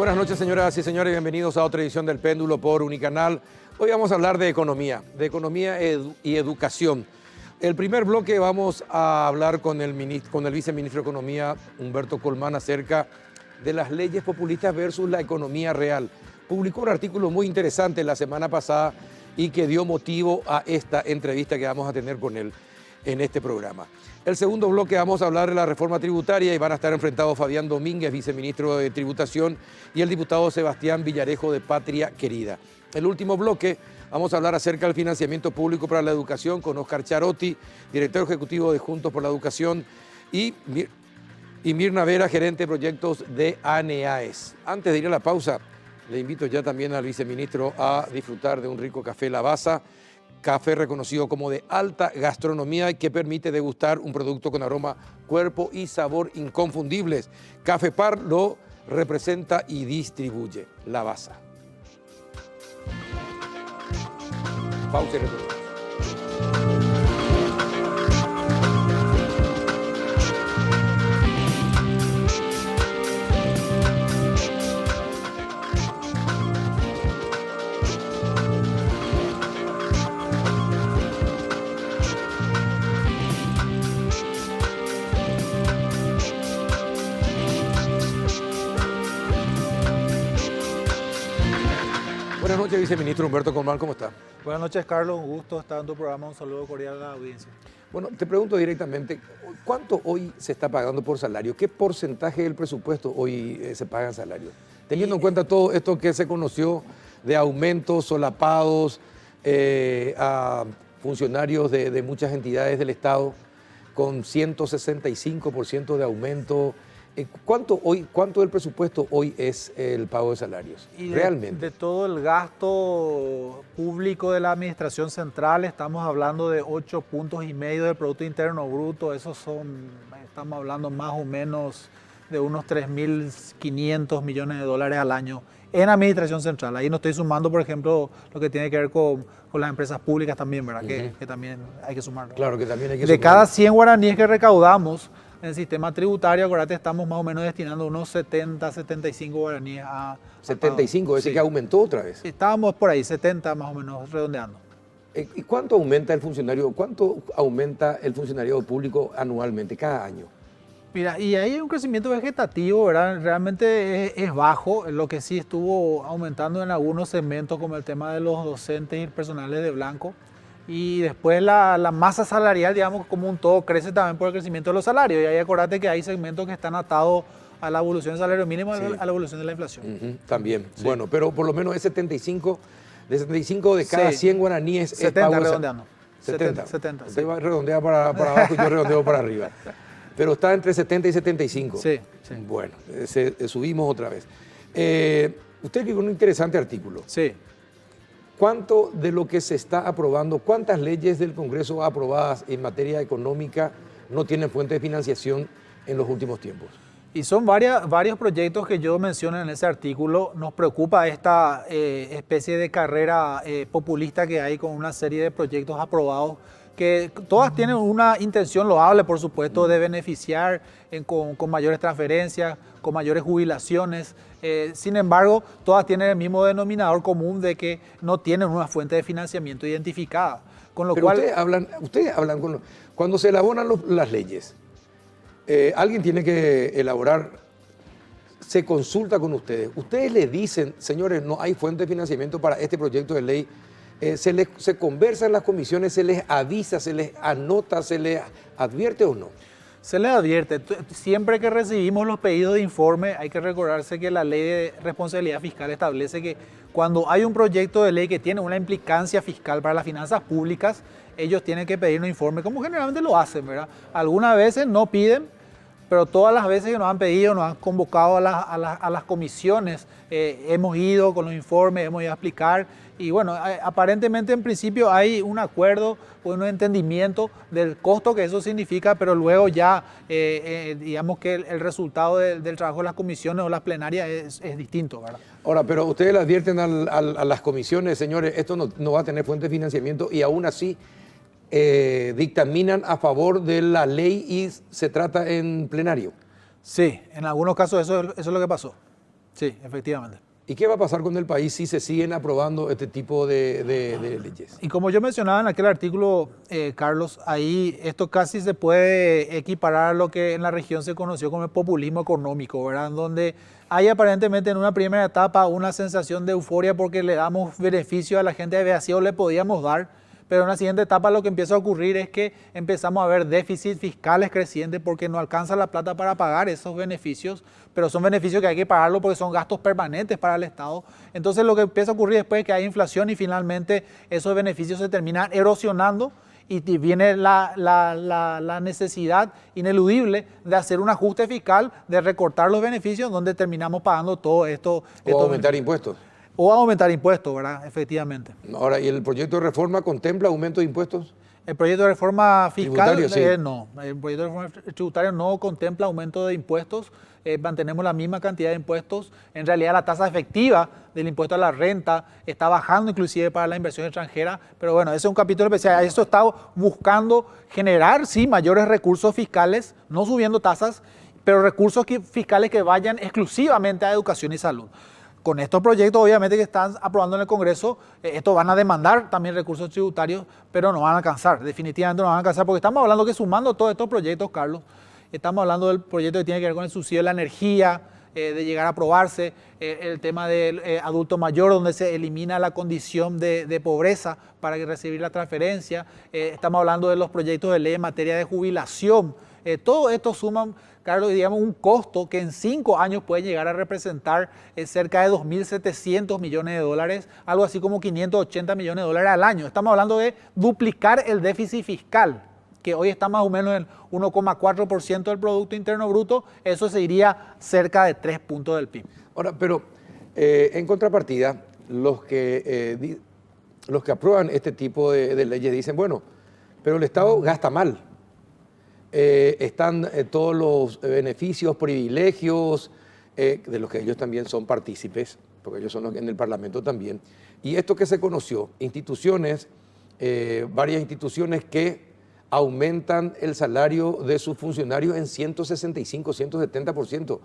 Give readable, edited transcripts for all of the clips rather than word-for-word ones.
Buenas noches, señoras y señores, bienvenidos a otra edición del Péndulo por Unicanal. Hoy vamos a hablar de economía y educación. El primer bloque vamos a hablar con el viceministro de Economía, Humberto Colmán, acerca de las leyes populistas versus la economía real. Publicó un artículo muy interesante la semana pasada y que dio motivo a esta entrevista que vamos a tener con él en este programa. El segundo bloque vamos a hablar de la reforma tributaria y van a estar enfrentados Fabián Domínguez, viceministro de Tributación, y el diputado Sebastián Villarejo de Patria Querida. El último bloque vamos a hablar acerca del financiamiento público para la educación con Oscar Charotti, director ejecutivo de Juntos por la Educación, y Mirna Vera, gerente de proyectos de ANEAES. Antes de ir a la pausa, le invito ya también al viceministro a disfrutar de un rico café Lavazza, café reconocido como de alta gastronomía y que permite degustar un producto con aroma, cuerpo y sabor inconfundibles. Café Par lo representa y distribuye. Lavazza. Pausa y retornamos. Buenas noches, viceministro Humberto Colmán, ¿cómo está? Buenas noches, Carlos. Un gusto estar en tu programa. Un saludo cordial a la audiencia. Bueno, te pregunto directamente, ¿cuánto hoy se está pagando por salario? ¿Qué porcentaje del presupuesto hoy se paga en salario? Teniendo en cuenta todo esto que se conoció de aumentos solapados a funcionarios de muchas entidades del Estado con 165% de aumento. ¿Cuánto del presupuesto hoy es el pago de salarios? Y realmente. De todo el gasto público de la administración central, estamos hablando de 8,5 puntos del Producto Interno Bruto. Estamos hablando más o menos de unos 3.500 millones de dólares al año en administración central. Ahí no estoy sumando, por ejemplo, lo que tiene que ver con las empresas públicas también, ¿verdad? Que también hay que sumarlo. Claro que también hay que De sumarlo. cada 100 guaraníes que recaudamos en el sistema tributario, acuérdate, estamos más o menos destinando unos 70, 75 guaraníes a... 75, ese sí. que aumentó otra vez. Estábamos por ahí, 70 más o menos, redondeando. ¿Y cuánto aumenta el funcionario público anualmente, cada año? Mira, y ahí hay un crecimiento vegetativo, ¿verdad? Realmente es bajo. Lo que sí estuvo aumentando en algunos segmentos, como el tema de los docentes y personales de blanco. Y después la masa salarial, digamos, como un todo, crece también por el crecimiento de los salarios. Y ahí acordate que hay segmentos que están atados a la evolución del salario mínimo, sí, a la evolución de la inflación. También. Sí. Bueno, pero por lo menos es 75 de cada 100 guaraníes 70 es pago redondeando. 70. 70. Usted va a redondear para abajo y yo redondeo para arriba. Pero está entre 70 y 75. Sí. Bueno, subimos otra vez. Usted escribió un interesante artículo. Sí. ¿Cuánto de lo que se está aprobando, cuántas leyes del Congreso aprobadas en materia económica no tienen fuente de financiación en los últimos tiempos? Y son varios proyectos que yo menciono en ese artículo. Nos preocupa esta especie de carrera populista que hay con una serie de proyectos aprobados que todas tienen una intención loable, por supuesto, de beneficiar con mayores transferencias, con mayores jubilaciones. Sin embargo, todas tienen el mismo denominador común de que no tienen una fuente de financiamiento identificada. Con lo Pero cual, ustedes hablan cuando se elaboran las leyes, alguien tiene que elaborar, se consulta con ustedes. Ustedes le dicen, señores, no hay fuente de financiamiento para este proyecto de ley. Se conversa en las comisiones, se les avisa, se les anota, se les advierte o no. Se les advierte. Siempre que recibimos los pedidos de informe, hay que recordarse que la ley de responsabilidad fiscal establece que cuando hay un proyecto de ley que tiene una implicancia fiscal para las finanzas públicas, ellos tienen que pedir un informe, como generalmente lo hacen, ¿verdad? Algunas veces no piden, pero todas las veces que nos han pedido, nos han convocado a las comisiones, hemos ido con los informes, hemos ido a explicar. Y bueno, aparentemente en principio hay un acuerdo o un entendimiento del costo que eso significa, pero luego ya digamos que el resultado del trabajo de las comisiones o las plenarias es distinto, ¿verdad? Ahora, pero ustedes le advierten a las comisiones, señores, esto no va a tener fuente de financiamiento y aún así dictaminan a favor de la ley y se trata en plenario. Sí, en algunos casos eso es lo que pasó. Sí, efectivamente. ¿Y qué va a pasar con el país si se siguen aprobando este tipo de leyes? Y como yo mencionaba en aquel artículo, Carlos, ahí esto casi se puede equiparar a lo que en la región se conoció como el populismo económico, ¿verdad? Donde hay aparentemente en una primera etapa una sensación de euforia porque le damos beneficio a la gente de así o le podíamos dar, pero en la siguiente etapa lo que empieza a ocurrir es que empezamos a ver déficits fiscales crecientes porque no alcanza la plata para pagar esos beneficios, pero son beneficios que hay que pagarlo porque son gastos permanentes para el Estado. Entonces lo que empieza a ocurrir después es que hay inflación y finalmente esos beneficios se terminan erosionando y viene la necesidad ineludible de hacer un ajuste fiscal, de recortar los beneficios, donde terminamos pagando todo esto. O aumentar impuestos. O aumentar impuestos, ¿verdad? Efectivamente. Ahora, ¿y el proyecto de reforma contempla aumento de impuestos? El proyecto de reforma fiscal, Tributario, sí. no. El proyecto de reforma tributaria no contempla aumento de impuestos. Mantenemos la misma cantidad de impuestos. En realidad, la tasa efectiva del impuesto a la renta está bajando inclusive para la inversión extranjera. Pero bueno, ese es un capítulo especial. Eso está buscando generar, sí, mayores recursos fiscales, no subiendo tasas, pero recursos fiscales que vayan exclusivamente a educación y salud. Con estos proyectos, obviamente, que están aprobando en el Congreso, estos van a demandar también recursos tributarios, pero no van a alcanzar, definitivamente no van a alcanzar, porque estamos hablando que sumando todos estos proyectos, Carlos, estamos hablando del proyecto que tiene que ver con el subsidio de la energía, de llegar a aprobarse, el tema del adulto mayor, donde se elimina la condición de pobreza para recibir la transferencia, estamos hablando de los proyectos de ley en materia de jubilación, todo esto suman, Carlos, digamos, un costo que en 5 años puede llegar a representar cerca de 2.700 millones de dólares, algo así como 580 millones de dólares al año. Estamos hablando de duplicar el déficit fiscal, que hoy está más o menos en 1,4% del Producto Interno Bruto, eso se iría cerca de 3 puntos del PIB. Ahora, pero en contrapartida, los que aprueban este tipo de leyes dicen, bueno, pero el Estado gasta mal. Están todos los beneficios, privilegios, de los que ellos también son partícipes, porque ellos son los en el Parlamento también. Y esto que se conoció, instituciones, varias instituciones que aumentan el salario de sus funcionarios en 165, 170%.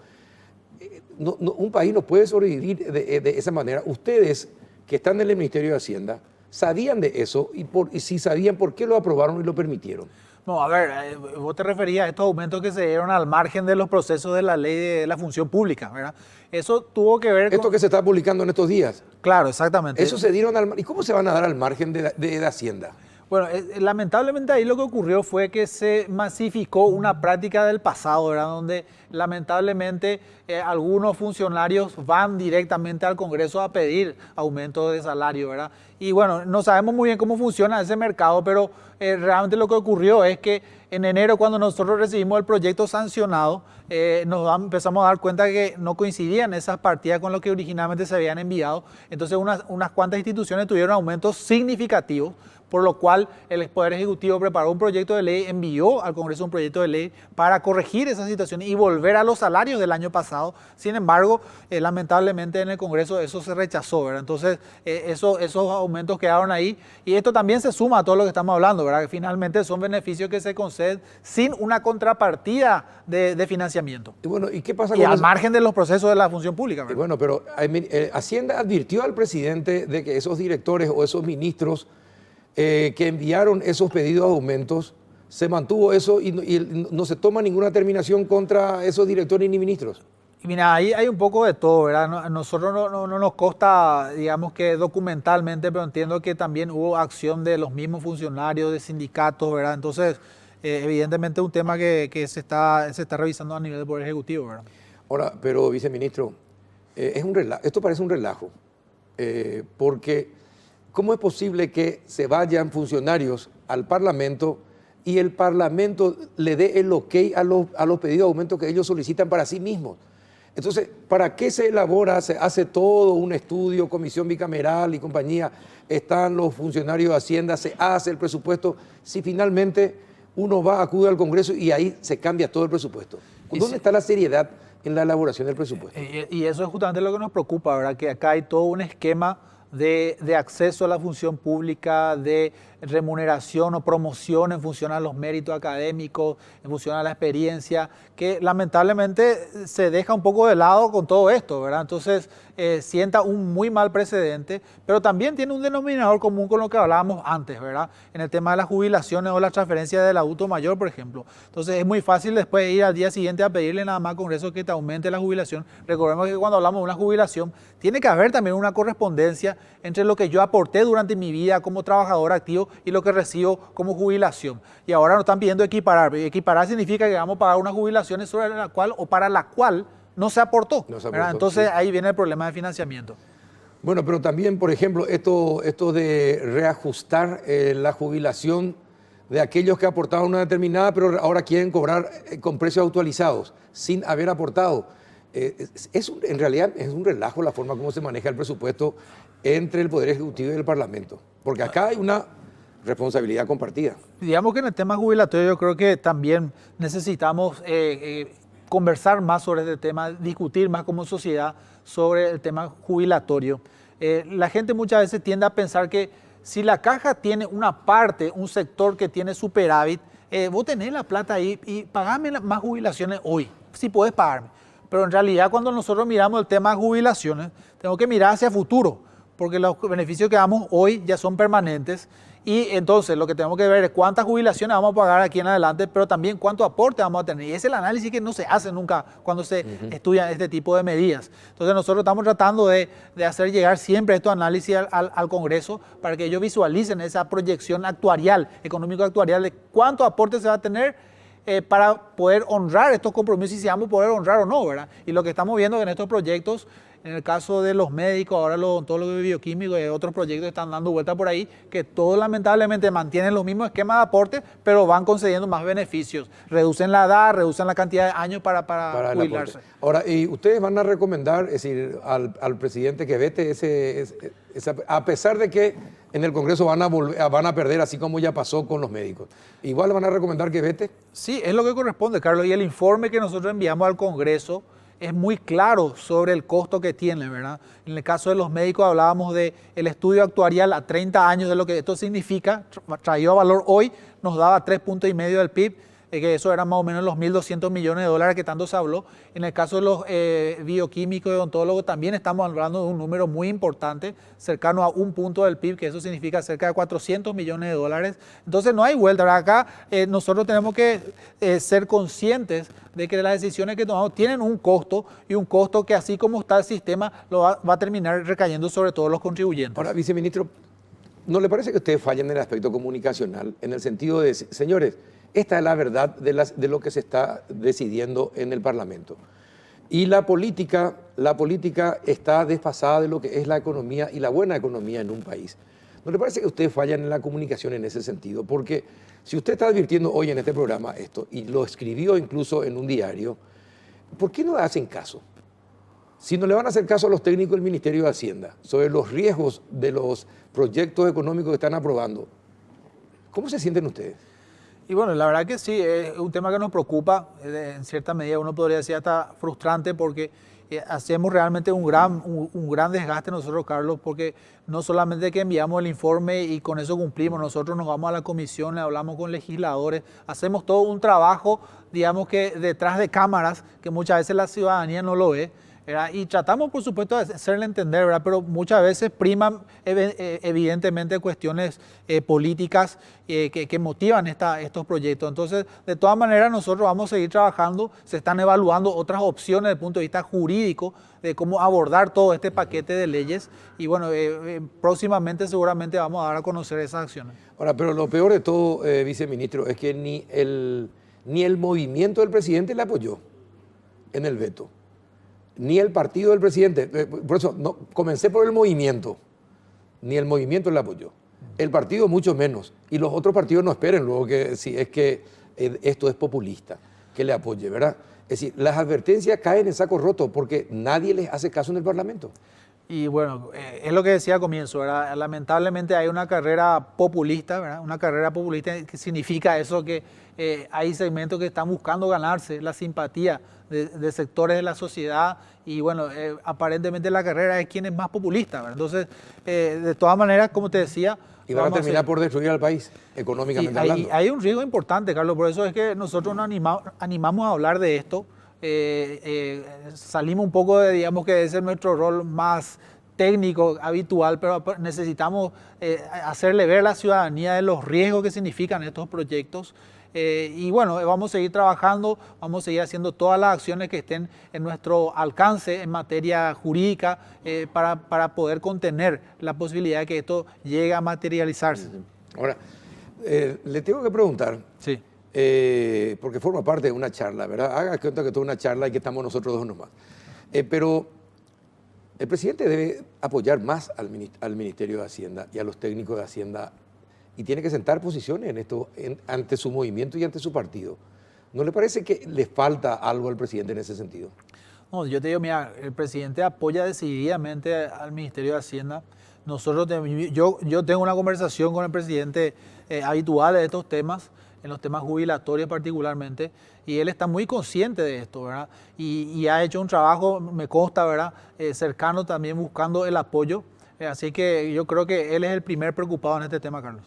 Un país no puede sobrevivir de esa manera. Ustedes que están en el Ministerio de Hacienda, ¿sabían de eso? Y si sabían, ¿por qué lo aprobaron y lo permitieron? No, a ver, vos te referías a estos aumentos que se dieron al margen de los procesos de la ley de la función pública, ¿verdad? Eso tuvo que ver con... Esto que se está publicando en estos días. Claro, exactamente. Eso se dieron al... ¿Y cómo se van a dar al margen de Hacienda? Bueno, lamentablemente ahí lo que ocurrió fue que se masificó una práctica del pasado, ¿verdad? Donde lamentablemente algunos funcionarios van directamente al Congreso a pedir aumento de salario, ¿verdad? Y bueno, no sabemos muy bien cómo funciona ese mercado, pero realmente lo que ocurrió es que en enero, cuando nosotros recibimos el proyecto sancionado, empezamos a dar cuenta que no coincidían esas partidas con lo que originalmente se habían enviado. Entonces unas cuantas instituciones tuvieron aumentos significativos, por lo cual el Poder Ejecutivo preparó un proyecto de ley, envió al Congreso un proyecto de ley para corregir esa situación y volver a los salarios del año pasado. Sin embargo, lamentablemente en el Congreso eso se rechazó, ¿verdad? Entonces, esos aumentos quedaron ahí. Y esto también se suma a todo lo que estamos hablando, ¿verdad? Que finalmente son beneficios que se conceden sin una contrapartida de financiamiento. Y bueno, ¿y qué pasa con al margen de los procesos de la función pública, ¿verdad? Bueno, pero Hacienda advirtió al presidente de que esos directores o esos ministros que enviaron esos pedidos de aumentos, se mantuvo eso y no se toma ninguna terminación contra esos directores ni ministros. Y mira, ahí hay un poco de todo, ¿verdad? A nosotros no nos consta, digamos que documentalmente, pero entiendo que también hubo acción de los mismos funcionarios, de sindicatos, ¿verdad? Entonces, evidentemente es un tema que se está revisando a nivel del Poder Ejecutivo, ¿verdad? Ahora, pero viceministro, esto parece un relajo, porque ¿cómo es posible que se vayan funcionarios al Parlamento y el Parlamento le dé el ok a los pedidos de aumento que ellos solicitan para sí mismos? Entonces, ¿para qué se elabora, se hace todo un estudio, comisión bicameral y compañía? Están los funcionarios de Hacienda, se hace el presupuesto, si finalmente uno acude al Congreso y ahí se cambia todo el presupuesto? ¿Dónde está la seriedad en la elaboración del presupuesto? Y eso es justamente lo que nos preocupa, ¿verdad? Que acá hay todo un esquema de acceso a la función pública, de remuneración o promoción en función a los méritos académicos, en función a la experiencia, que lamentablemente se deja un poco de lado con todo esto, ¿verdad? Entonces sienta un muy mal precedente, pero también tiene un denominador común con lo que hablábamos antes, ¿verdad? En el tema de las jubilaciones o la transferencia del adulto mayor, por ejemplo. Entonces es muy fácil después ir al día siguiente a pedirle nada más al Congreso que te aumente la jubilación. Recordemos que cuando hablamos de una jubilación, tiene que haber también una correspondencia entre lo que yo aporté durante mi vida como trabajador activo y lo que recibo como jubilación. Y ahora nos están pidiendo equiparar. Equiparar significa que vamos a pagar unas jubilaciones sobre la cual o para la cual no se aportó. No se aportó, entonces sí. Ahí viene el problema de financiamiento. Bueno, pero también, por ejemplo, esto de reajustar la jubilación de aquellos que aportaban una determinada, pero ahora quieren cobrar con precios actualizados, sin haber aportado. En realidad es un relajo la forma como se maneja el presupuesto entre el Poder Ejecutivo y el Parlamento, porque acá hay una responsabilidad compartida. Digamos que en el tema jubilatorio yo creo que también necesitamos conversar más sobre este tema, discutir más como sociedad sobre el tema jubilatorio. La gente muchas veces tiende a pensar que si la caja tiene una parte, un sector que tiene superávit, vos tenés la plata ahí y pagame más jubilaciones hoy, si podés pagarme. Pero en realidad cuando nosotros miramos el tema de jubilaciones, tenemos que mirar hacia futuro, porque los beneficios que damos hoy ya son permanentes. Y entonces lo que tenemos que ver es cuántas jubilaciones vamos a pagar aquí en adelante, pero también cuánto aporte vamos a tener. Y ese es el análisis que no se hace nunca cuando se estudian este tipo de medidas. Entonces nosotros estamos tratando de hacer llegar siempre estos análisis al Congreso para que ellos visualicen esa proyección actuarial, económico-actuarial, de cuánto aporte se va a tener para poder honrar estos compromisos y si vamos a poder honrar o no, ¿verdad? Y lo que estamos viendo en estos proyectos, en el caso de los médicos, ahora los odontólogos y bioquímicos y otros proyectos están dando vuelta por ahí, que todos lamentablemente mantienen los mismos esquemas de aporte, pero van concediendo más beneficios. Reducen la edad, reducen la cantidad de años para jubilarse. Ahora, ¿y ustedes van a recomendar, es decir, al presidente que vete a pesar de que en el Congreso van a perder, así como ya pasó con los médicos, igual van a recomendar que vete? Sí, es lo que corresponde, Carlos, y el informe que nosotros enviamos al Congreso es muy claro sobre el costo que tiene, ¿verdad? En el caso de los médicos hablábamos del estudio actuarial a 30 años de lo que esto significa, traído a valor hoy, nos daba 3,5 puntos del PIB, que eso eran más o menos los 1.200 millones de dólares que tanto se habló. En el caso de los bioquímicos y odontólogos también estamos hablando de un número muy importante, cercano a 1 punto del PIB, que eso significa cerca de 400 millones de dólares. Entonces no hay vuelta, ¿verdad? Acá nosotros tenemos que ser conscientes de que las decisiones que tomamos tienen un costo y un costo que así como está el sistema lo va a terminar recayendo sobre todos los contribuyentes. Ahora, viceministro, ¿no le parece que ustedes fallan en el aspecto comunicacional? En el sentido de, señores, esta es la verdad de lo que se está decidiendo en el Parlamento. Y la política está desfasada de lo que es la economía y la buena economía en un país. ¿No le parece que ustedes fallan en la comunicación en ese sentido? Porque si usted está advirtiendo hoy en este programa esto, y lo escribió incluso en un diario, ¿por qué no le hacen caso? Si no le van a hacer caso a los técnicos del Ministerio de Hacienda sobre los riesgos de los proyectos económicos que están aprobando, ¿cómo se sienten ustedes? Y bueno, la verdad que sí, es un tema que nos preocupa, en cierta medida uno podría decir hasta frustrante porque hacemos realmente un gran desgaste nosotros, Carlos, porque no solamente que enviamos el informe y con eso cumplimos, nosotros nos vamos a la comisión, le hablamos con legisladores, hacemos todo un trabajo, digamos que detrás de cámaras, que muchas veces la ciudadanía no lo ve, ¿verdad? Y tratamos, por supuesto, de hacerle entender, ¿verdad? Pero muchas veces priman evidentemente cuestiones políticas que motivan estos proyectos. Entonces, de todas maneras, nosotros vamos a seguir trabajando, se están evaluando otras opciones desde el punto de vista jurídico de cómo abordar todo este paquete de leyes y bueno, próximamente seguramente vamos a dar a conocer esas acciones. Ahora, pero lo peor de todo, viceministro, es que ni el movimiento del presidente le apoyó en el veto. Ni el partido del presidente, por eso comencé por el movimiento, ni el movimiento le apoyó, el partido mucho menos, y los otros partidos no esperen luego que si es que esto es populista, que le apoye, ¿verdad? Es decir, las advertencias caen en saco roto porque nadie les hace caso en el Parlamento. Y bueno, es lo que decía al comienzo, ¿verdad? Lamentablemente hay una carrera populista, ¿verdad? Una carrera populista que significa eso que hay segmentos que están buscando ganarse la simpatía de sectores de la sociedad y bueno, aparentemente la carrera es quien es más populista, ¿verdad? Entonces, de todas maneras, como te decía... Y van a terminar por destruir al país, económicamente hablando. Hay un riesgo importante, Carlos, por eso es que nosotros nos animamos a hablar de esto. Salimos un poco de, digamos que ese es nuestro rol más técnico, habitual, pero necesitamos hacerle ver a la ciudadanía de los riesgos que significan estos proyectos. Y bueno, vamos a seguir trabajando, vamos a seguir haciendo todas las acciones que estén en nuestro alcance en materia jurídica para poder contener la posibilidad de que esto llegue a materializarse. Ahora, le tengo que preguntar, Sí. porque forma parte de una charla, ¿verdad? Haga cuenta que esto es una charla y que estamos nosotros dos nomás. Pero el presidente debe apoyar más al Ministerio de Hacienda y a los técnicos de Hacienda y tiene que sentar posiciones en esto ante su movimiento y ante su partido. ¿No le parece que le falta algo al presidente en ese sentido? No, yo te digo, mira, el presidente apoya decididamente al Ministerio de Hacienda. Yo tengo una conversación con el presidente habitual de estos temas, en los temas jubilatorios particularmente, y él está muy consciente de esto, ¿verdad? Y ha hecho un trabajo, me consta, ¿verdad? Cercano también buscando el apoyo. Así que yo creo que él es el primer preocupado en este tema, Carlos.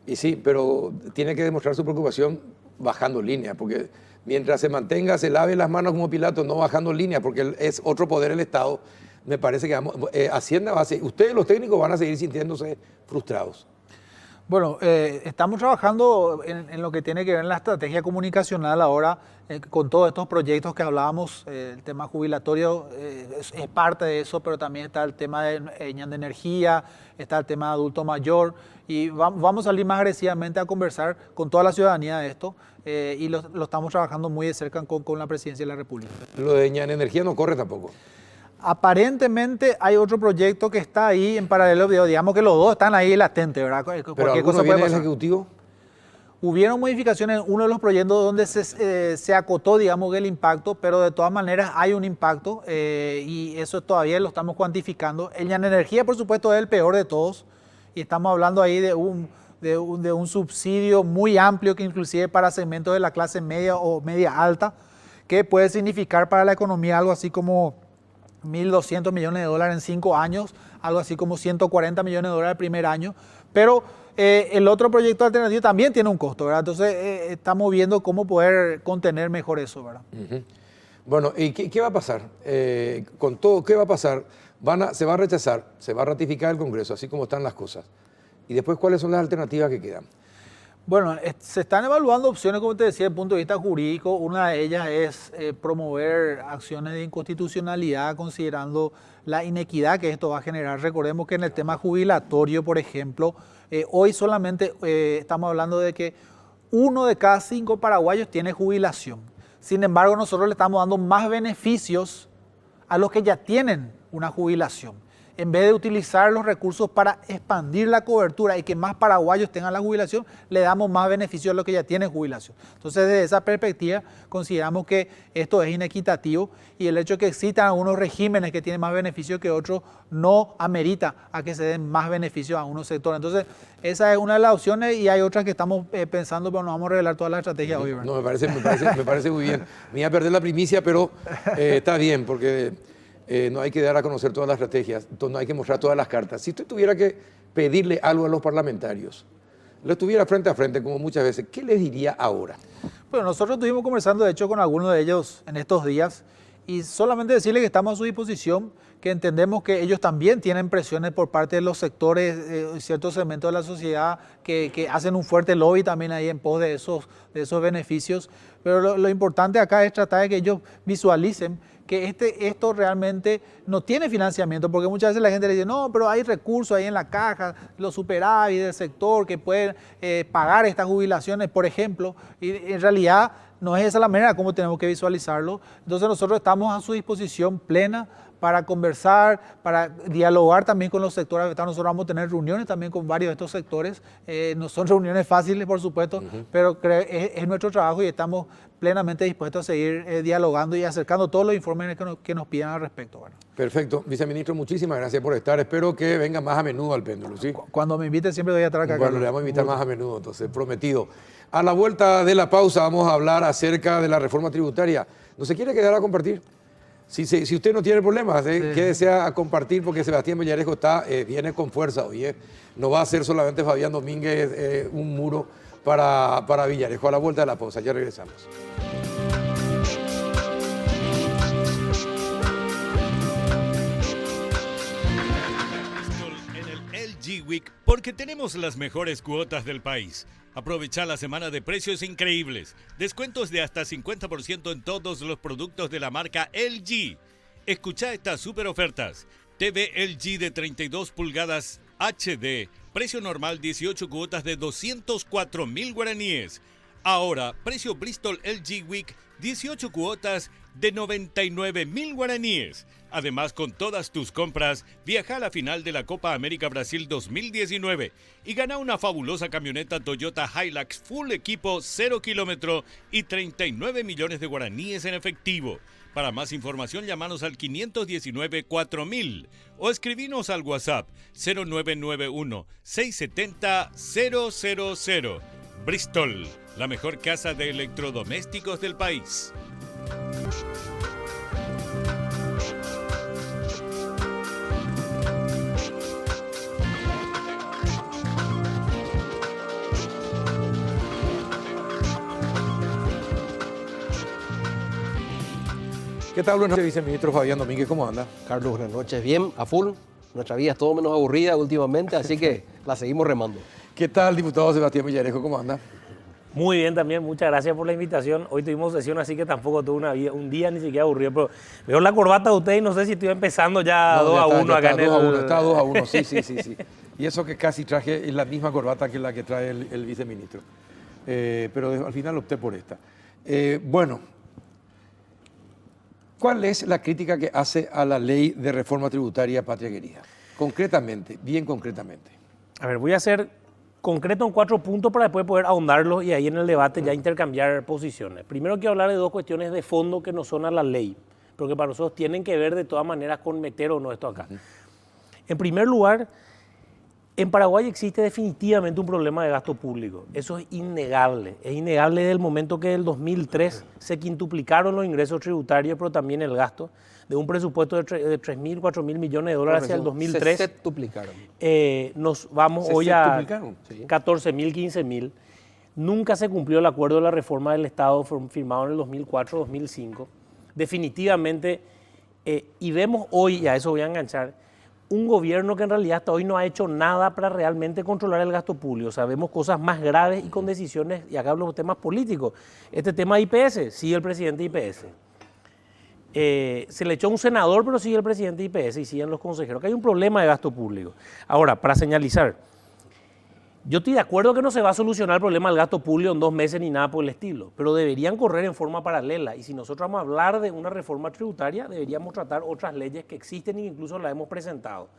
Y sí, pero tiene que demostrar su preocupación bajando línea, porque mientras se mantenga, se lave las manos como Pilato, no bajando línea, porque es otro poder el Estado, me parece que Hacienda va a seguir, ustedes los técnicos van a seguir sintiéndose frustrados. Bueno, estamos trabajando en lo que tiene que ver en la estrategia comunicacional ahora, con todos estos proyectos que hablábamos. El tema jubilatorio es parte de eso, pero también está el tema de energía, está el tema de adulto mayor, y vamos a salir más agresivamente a conversar con toda la ciudadanía de esto, y lo estamos trabajando muy de cerca con la Presidencia de la República. Lo de energía no corre tampoco. Aparentemente hay otro proyecto que está ahí en paralelo, digamos que los dos están ahí latentes, ¿verdad? ¿Pero alguno viene del Ejecutivo? Hubieron modificaciones en uno de los proyectos donde se acotó, digamos, el impacto, pero de todas maneras hay un impacto y eso todavía lo estamos cuantificando. El energía, por supuesto, es el peor de todos y estamos hablando ahí de un subsidio muy amplio que inclusive para segmentos de la clase media o media alta, que puede significar para la economía algo así como 1.200 millones de dólares en 5 años, algo así como 140 millones de dólares el primer año, pero el otro proyecto alternativo también tiene un costo, ¿verdad? Entonces estamos viendo cómo poder contener mejor eso, ¿verdad? Uh-huh. Bueno, ¿y qué va a pasar? Con todo, ¿qué va a pasar? Se va a rechazar, se va a ratificar el Congreso, así como están las cosas. Y después, ¿cuáles son las alternativas que quedan? Bueno, se están evaluando opciones, como te decía, desde el punto de vista jurídico. Una de ellas es promover acciones de inconstitucionalidad considerando la inequidad que esto va a generar. Recordemos que en el tema jubilatorio, por ejemplo, hoy solamente estamos hablando de que 1 de cada 5 paraguayos tiene jubilación. Sin embargo, nosotros le estamos dando más beneficios a los que ya tienen una jubilación. En vez de utilizar los recursos para expandir la cobertura y que más paraguayos tengan la jubilación, le damos más beneficios a los que ya tienen jubilación. Entonces, desde esa perspectiva, consideramos que esto es inequitativo y el hecho de que existan algunos regímenes que tienen más beneficios que otros no amerita a que se den más beneficios a unos sectores. Entonces, esa es una de las opciones y hay otras que estamos pensando, pero no vamos a revelar toda la estrategia hoy, ¿verdad? No, me parece muy bien. Me iba a perder la primicia, pero está bien, porque... no hay que dar a conocer todas las estrategias, no hay que mostrar todas las cartas. Si usted tuviera que pedirle algo a los parlamentarios, lo estuviera frente a frente como muchas veces, ¿qué les diría ahora? Bueno, nosotros estuvimos conversando de hecho con algunos de ellos en estos días y solamente decirles que estamos a su disposición, que entendemos que ellos también tienen presiones por parte de los sectores, ciertos segmentos de la sociedad que hacen un fuerte lobby también ahí en pos de esos beneficios, pero lo importante acá es tratar de que ellos visualicen que esto realmente no tiene financiamiento, porque muchas veces la gente le dice, no, pero hay recursos ahí en la caja, los superávit del sector que pueden pagar estas jubilaciones, por ejemplo, y en realidad no es esa la manera como tenemos que visualizarlo. Entonces nosotros estamos a su disposición plena para conversar, para dialogar también con los sectores afectados. Nosotros vamos a tener reuniones también con varios de estos sectores. No son reuniones fáciles, por supuesto, pero es nuestro trabajo y estamos plenamente dispuestos a seguir dialogando y acercando todos los informes que nos pidan al respecto. Bueno. Perfecto. Viceministro, muchísimas gracias por estar. Espero que venga más a menudo al péndulo, ¿sí? Cuando me invite siempre voy a estar acá. Bueno, le vamos a invitar más a menudo, entonces, prometido. A la vuelta de la pausa vamos a hablar acerca de la reforma tributaria. ¿No se quiere quedar a compartir? Si usted no tiene problemas, quédese a compartir porque Sebastián Villarejo viene con fuerza hoy. No va a ser solamente Fabián Domínguez un muro para Villarejo. A la vuelta de la pausa, ya regresamos. En el LG Week porque tenemos las mejores cuotas del país. Aprovecha la semana de precios increíbles. Descuentos de hasta 50% en todos los productos de la marca LG. Escucha estas super ofertas. TV LG de 32 pulgadas HD. Precio normal 18 cuotas de 204.000 guaraníes. Ahora, precio Bristol LG Week 18 cuotas de 99.000 guaraníes. Además, con todas tus compras, viaja a la final de la Copa América Brasil 2019 y gana una fabulosa camioneta Toyota Hilux Full Equipo 0 kilómetro y 39 millones de guaraníes en efectivo. Para más información, llámanos al 519-4000 o escribinos al WhatsApp 0991 670 000. Bristol, la mejor casa de electrodomésticos del país. ¿Qué tal? Buenas noches, viceministro Fabián Domínguez, ¿cómo anda? Carlos, buenas noches. Bien, a full. Nuestra vida es todo menos aburrida últimamente, así que la seguimos remando. ¿Qué tal, diputado Sebastián Villarejo, cómo anda? Muy bien también, muchas gracias por la invitación. Hoy tuvimos sesión, así que tampoco tuve un día ni siquiera aburrido, pero veo la corbata de usted y no sé si estoy empezando ya 2-1 acá en el... 2-1, está 2-1, sí. Y eso que casi traje es la misma corbata que la que trae el viceministro. Pero al final opté por esta. Bueno, ¿cuál es la crítica que hace a la ley de reforma tributaria patria querida? Concretamente, bien concretamente. A ver, voy a ser concreto en 4 puntos para después poder ahondarlos y ahí en el debate ya intercambiar posiciones. Primero quiero hablar de 2 cuestiones de fondo que no son a la ley, pero que para nosotros tienen que ver de todas maneras con meter o no esto acá. En primer lugar, en Paraguay existe definitivamente un problema de gasto público. Eso es innegable. Es innegable desde el momento que en el 2003 se quintuplicaron los ingresos tributarios, pero también el gasto, de un presupuesto de 3.000, 4.000 millones de dólares hacia el 2003. Se septuplicaron. Nos vamos hoy a 14.000, 15.000. Nunca se cumplió el acuerdo de la reforma del Estado firmado en el 2004, 2005. Definitivamente, y vemos hoy, y a eso voy a enganchar, un gobierno que en realidad hasta hoy no ha hecho nada para realmente controlar el gasto público. O sea, vemos cosas más graves y con decisiones, y acá hablo de temas políticos. Este tema de IPS, sigue el presidente de IPS. Se le echó un senador, pero sigue el presidente de IPS y siguen los consejeros. Que hay un problema de gasto público. Ahora, para señalizar, yo estoy de acuerdo que no se va a solucionar el problema del gasto público en 2 meses ni nada por el estilo, pero deberían correr en forma paralela. Y si nosotros vamos a hablar de una reforma tributaria, deberíamos tratar otras leyes que existen e incluso las hemos presentado.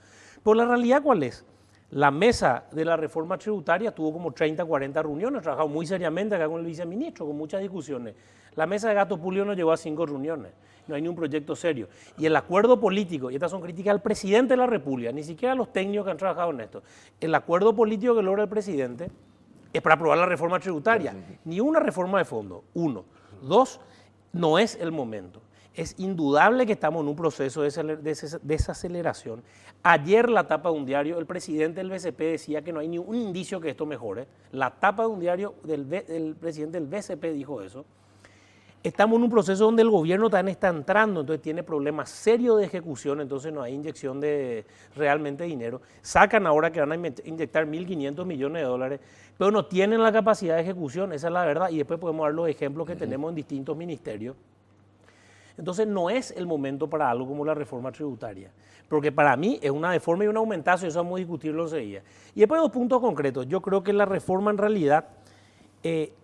Pero la realidad, ¿cuál es? La mesa de la reforma tributaria tuvo como 30, 40 reuniones, trabajado muy seriamente acá con el viceministro, con muchas discusiones. La mesa de gasto público nos llegó a 5 reuniones, no hay ni un proyecto serio. Y el acuerdo político, y estas son críticas al presidente de la República, ni siquiera a los técnicos que han trabajado en esto, el acuerdo político que logra el presidente es para aprobar la reforma tributaria, ni una reforma de fondo, 1. 2, no es el momento. Es indudable que estamos en un proceso de desaceleración. Ayer la tapa de un diario, el presidente del BCP decía que no hay ni un indicio que esto mejore. La tapa de un diario del presidente del BCP dijo eso. Estamos en un proceso donde el gobierno también está entrando, entonces tiene problemas serios de ejecución, entonces no hay inyección de realmente dinero. Sacan ahora que van a inyectar 1.500 millones de dólares, pero no tienen la capacidad de ejecución, esa es la verdad, y después podemos dar los ejemplos que tenemos en distintos ministerios. Entonces no es el momento para algo como la reforma tributaria, porque para mí es una deforma y un aumentazo, y eso vamos a discutirlo enseguida. Y después 2 puntos concretos. Yo creo que la reforma en realidad,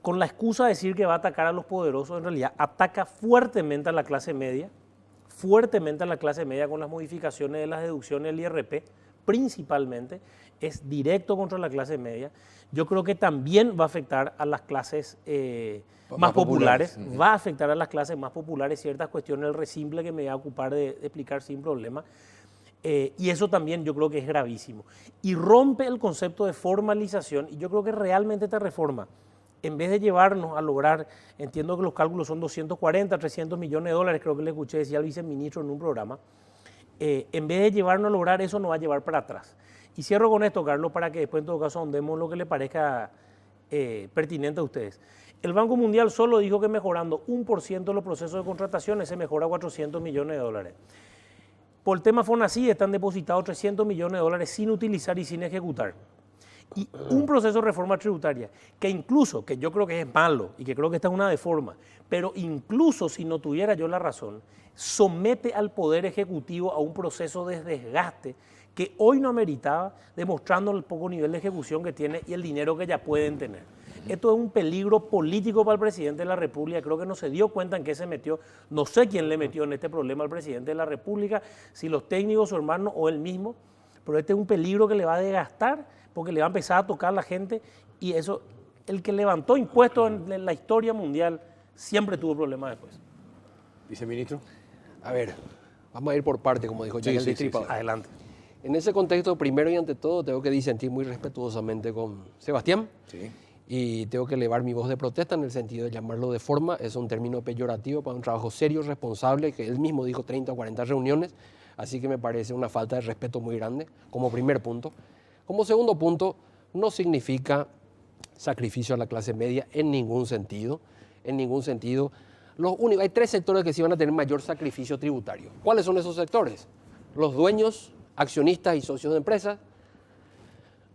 con la excusa de decir que va a atacar a los poderosos, en realidad ataca fuertemente a la clase media, fuertemente a la clase media con las modificaciones de las deducciones del IRP, principalmente, es directo contra la clase media. Yo creo que también va a afectar a las clases más populares. Va a afectar a las clases más populares ciertas cuestiones del resimple que me voy a ocupar de explicar sin problema. Y eso también yo creo que es gravísimo. Y rompe el concepto de formalización, y yo creo que realmente esta reforma, en vez de llevarnos a lograr, entiendo que los cálculos son 240, 300 millones de dólares, creo que le escuché decir al viceministro en un programa, en vez de llevarnos a lograr eso, nos va a llevar para atrás. Y cierro con esto, Carlos, para que después en todo caso ahondemos lo que le parezca pertinente a ustedes. El Banco Mundial solo dijo que mejorando 1% de los procesos de contrataciones se mejora 400 millones de dólares. Por el tema FONACYT están depositados 300 millones de dólares sin utilizar y sin ejecutar. Y un proceso de reforma tributaria que incluso, que yo creo que es malo y que creo que esta es una deforma, pero incluso si no tuviera yo la razón, somete al Poder Ejecutivo a un proceso de desgaste que hoy no ameritaba, demostrando el poco nivel de ejecución que tiene y el dinero que ya pueden tener. Esto es un peligro político para el presidente de la República. Creo que no se dio cuenta en qué se metió. No sé quién le metió en este problema al presidente de la República, si los técnicos, su hermano o él mismo, pero este es un peligro que le va a desgastar porque le va a empezar a tocar a la gente y eso, el que levantó impuestos en la historia mundial siempre tuvo problemas después. Viceministro. A ver, vamos a ir por parte, como dijo Jack el Destripador. Sí. Adelante. En ese contexto, primero y ante todo, tengo que disentir muy respetuosamente con Sebastián. Sí. Y tengo que elevar mi voz de protesta en el sentido de llamarlo de forma. Es un término peyorativo para un trabajo serio, responsable, que él mismo dijo 30 o 40 reuniones. Así que me parece una falta de respeto muy grande, como primer punto. Como segundo punto, no significa sacrificio a la clase media en ningún sentido. En ningún sentido. Hay 3 sectores que sí van a tener mayor sacrificio tributario. ¿Cuáles son esos sectores? Los dueños, accionistas y socios de empresas,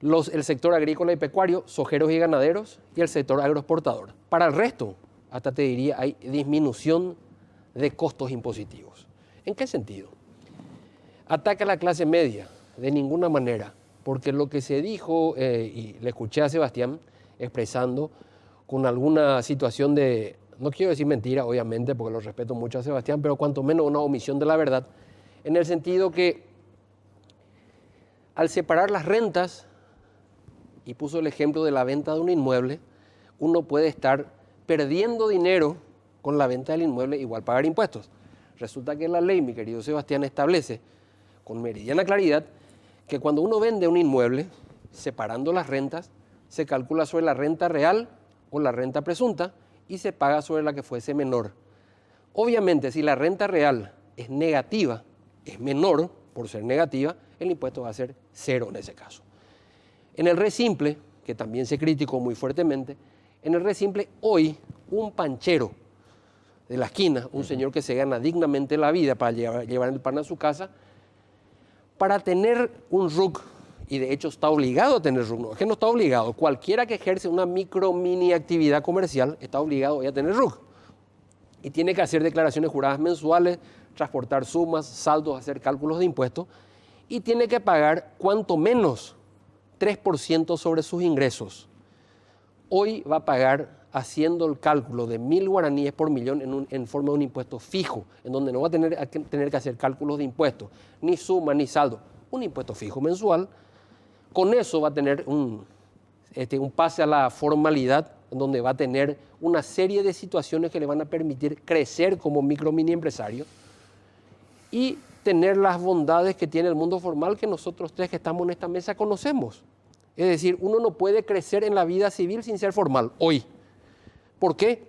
el sector agrícola y pecuario, sojeros y ganaderos, y el sector agroexportador. Para el resto, hasta te diría, hay disminución de costos impositivos. ¿En qué sentido? Ataca a la clase media, de ninguna manera, porque lo que se dijo, y le escuché a Sebastián expresando con alguna situación de, no quiero decir mentira, obviamente, porque lo respeto mucho a Sebastián, pero cuanto menos una omisión de la verdad, en el sentido que al separar las rentas, y puso el ejemplo de la venta de un inmueble, uno puede estar perdiendo dinero con la venta del inmueble, igual pagar impuestos. Resulta que la ley, mi querido Sebastián, establece con meridiana claridad que cuando uno vende un inmueble, separando las rentas, se calcula sobre la renta real o la renta presunta y se paga sobre la que fuese menor. Obviamente, si la renta real es negativa, es menor por ser negativa, el impuesto va a ser 0 en ese caso. En el resimple, que también se criticó muy fuertemente, en el resimple hoy un panchero de la esquina, un señor que se gana dignamente la vida para llevar el pan a su casa, para tener un RUC, y de hecho está obligado a tener RUC, no es que no está obligado, cualquiera que ejerce una mini actividad comercial está obligado hoy a tener RUC. Y tiene que hacer declaraciones juradas mensuales, transportar sumas, saldos, hacer cálculos de impuestos, y tiene que pagar cuanto menos 3% sobre sus ingresos. Hoy va a pagar, haciendo el cálculo de 1.000 guaraníes por millón en forma de un impuesto fijo, en donde no va a tener que hacer cálculos de impuestos, ni suma, ni saldo, un impuesto fijo mensual. Con eso va a tener un pase a la formalidad, en donde va a tener una serie de situaciones que le van a permitir crecer como micro mini empresario y tener las bondades que tiene el mundo formal que nosotros 3 que estamos en esta mesa conocemos. Es decir, uno no puede crecer en la vida civil sin ser formal hoy. ¿Por qué?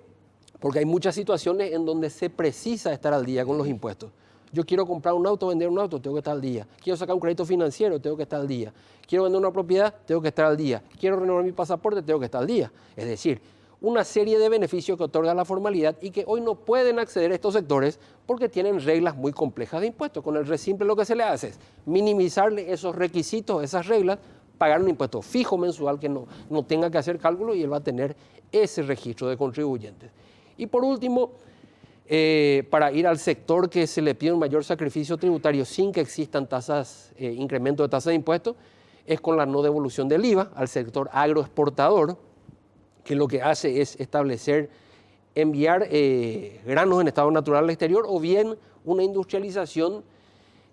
Porque hay muchas situaciones en donde se precisa estar al día con los impuestos. Yo quiero comprar un auto, vender un auto, tengo que estar al día. Quiero sacar un crédito financiero, tengo que estar al día. Quiero vender una propiedad, tengo que estar al día. Quiero renovar mi pasaporte, tengo que estar al día. Es decir, una serie de beneficios que otorga la formalidad y que hoy no pueden acceder a estos sectores porque tienen reglas muy complejas de impuestos. Con el resimple lo que se le hace es minimizarle esos requisitos, esas reglas, pagar un impuesto fijo mensual que no tenga que hacer cálculo y él va a tener ese registro de contribuyentes. Y por último, para ir al sector que se le pide un mayor sacrificio tributario sin que existan incremento de tasas de impuestos, es con la no devolución del IVA al sector agroexportador, que lo que hace es enviar granos en estado natural al exterior o bien una industrialización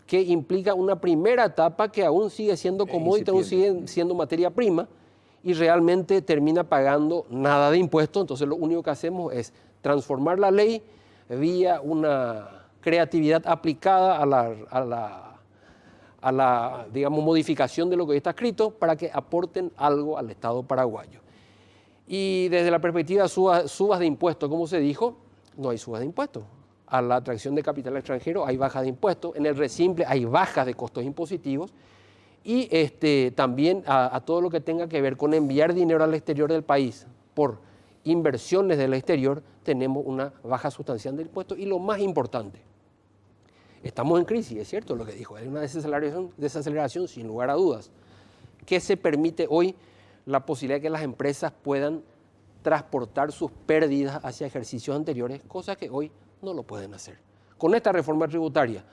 que implica una primera etapa que aún sigue siendo commodity, aún sigue siendo materia prima, y realmente termina pagando nada de impuestos. Entonces lo único que hacemos es transformar la ley vía una creatividad aplicada a la digamos, modificación de lo que hoy está escrito para que aporten algo al Estado paraguayo. Y desde la perspectiva de subas de impuestos, como se dijo, no hay subas de impuestos. A la atracción de capital extranjero hay bajas de impuestos, en el resimple hay bajas de costos impositivos, y también a todo lo que tenga que ver con enviar dinero al exterior del país por inversiones del exterior, tenemos una baja sustancial de impuestos. Y lo más importante, estamos en crisis, es cierto lo que dijo, hay una desaceleración sin lugar a dudas, que se permite hoy la posibilidad de que las empresas puedan transportar sus pérdidas hacia ejercicios anteriores, cosa que hoy no lo pueden hacer. Con esta reforma tributaria,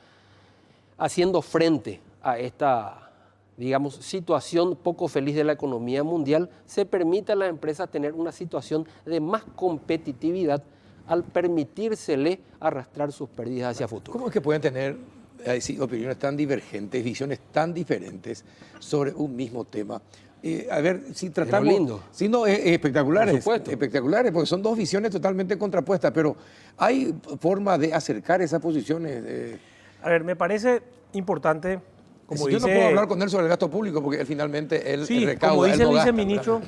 haciendo frente a esta, digamos, situación poco feliz de la economía mundial, se permite a las empresas tener una situación de más competitividad al permitírsele arrastrar sus pérdidas hacia futuro. ¿Cómo es que pueden tener opiniones tan divergentes, visiones tan diferentes sobre un mismo tema? A ver, si tratamos... Pero lindo. Sí, no, espectaculares, Por supuesto. espectaculares, porque son dos visiones totalmente contrapuestas, pero ¿hay forma de acercar esas posiciones? A ver, me parece importante, como yo dice... no puedo hablar con él sobre el gasto público, porque finalmente él Sí, recauda, como dice él no el gasta. viceministro,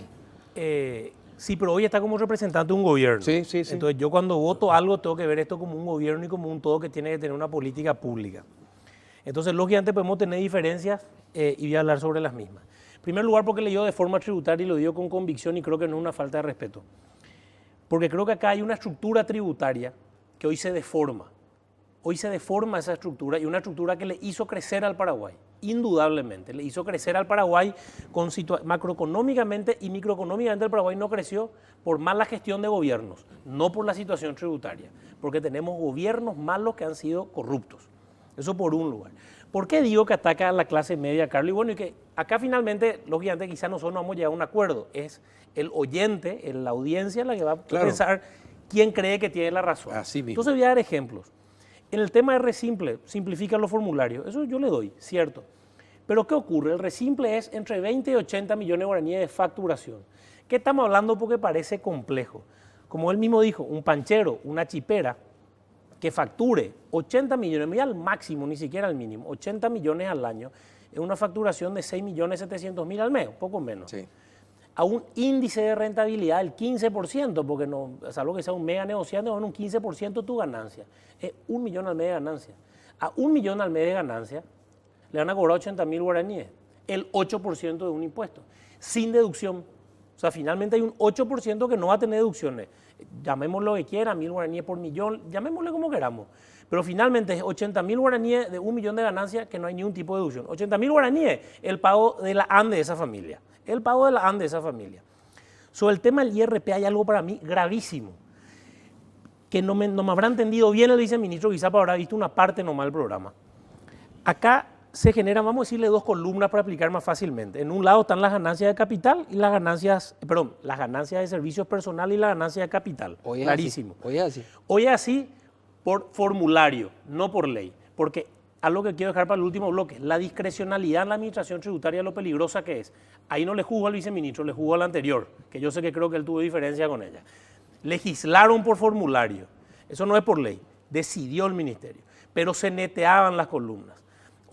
sí, pero hoy está como representante de un gobierno. Sí, sí, sí. Entonces yo cuando voto algo tengo que ver esto como un gobierno y como un todo que tiene que tener una política pública. Entonces, lógicamente podemos tener diferencias y voy a hablar sobre las mismas. En primer lugar, porque le digo de forma tributaria y lo digo con convicción y creo que no es una falta de respeto. Porque creo que acá hay una estructura tributaria que hoy se deforma. Hoy se deforma esa estructura, y una estructura que le hizo crecer al Paraguay, indudablemente. Le hizo crecer al Paraguay macroeconómicamente y microeconómicamente. El Paraguay no creció por mala gestión de gobiernos, no por la situación tributaria, porque tenemos gobiernos malos que han sido corruptos. Eso por un lugar. ¿Por qué digo que ataca a la clase media, Carlos? Y bueno, y que acá finalmente, lógicamente, quizás nosotros no vamos a llegar a un acuerdo. Es el oyente, la audiencia, la que va a pensar quién cree que tiene la razón. Así mismo. Entonces voy a dar ejemplos. En el tema de Resimple, simplifica los formularios. Eso yo le doy, cierto. Pero ¿qué ocurre? El Resimple es entre 20 y 80 millones de guaraníes de facturación. ¿Qué estamos hablando? Porque parece complejo. Como él mismo dijo, un panchero, una chipera, que facture 80 millones, mira al máximo, ni siquiera al mínimo, 80 millones al año, es una facturación de 6.700.000 al mes, un poco menos. Sí. A un índice de rentabilidad del 15%, porque no, salvo que sea un mega negociante, es un 15% tu ganancia. Es 1 millón al mes de ganancia. A 1 millón al mes de ganancia le van a cobrar 80.000 guaraníes, el 8% de un impuesto, sin deducción. O sea, finalmente hay un 8% que no va a tener deducciones. Llamémoslo lo que quiera, 1.000 guaraníes por millón, llamémosle como queramos. Pero finalmente es 80.000 guaraníes de 1 millón de ganancias que no hay ningún tipo de deducción. 80.000 guaraníes, el pago de la ANDE de esa familia. El pago de la ANDE de esa familia. Sobre el tema del IRP hay algo para mí gravísimo, que no me habrá entendido bien el viceministro, quizá habrá visto una parte nomás del programa. Acá se generan, vamos a decirle, dos columnas para aplicar más fácilmente. En un lado están las ganancias de capital y las ganancias de servicios personales y las ganancias de capital. Hoy clarísimo. Hoy es así. Hoy es así por formulario, no por ley. Porque algo que quiero dejar para el último bloque, la discrecionalidad en la administración tributaria, lo peligrosa que es. Ahí no le juzgo al viceministro, le juzgo al anterior, que yo sé que creo que él tuvo diferencia con ella. Legislaron por formulario, eso no es por ley, decidió el ministerio, pero se neteaban las columnas.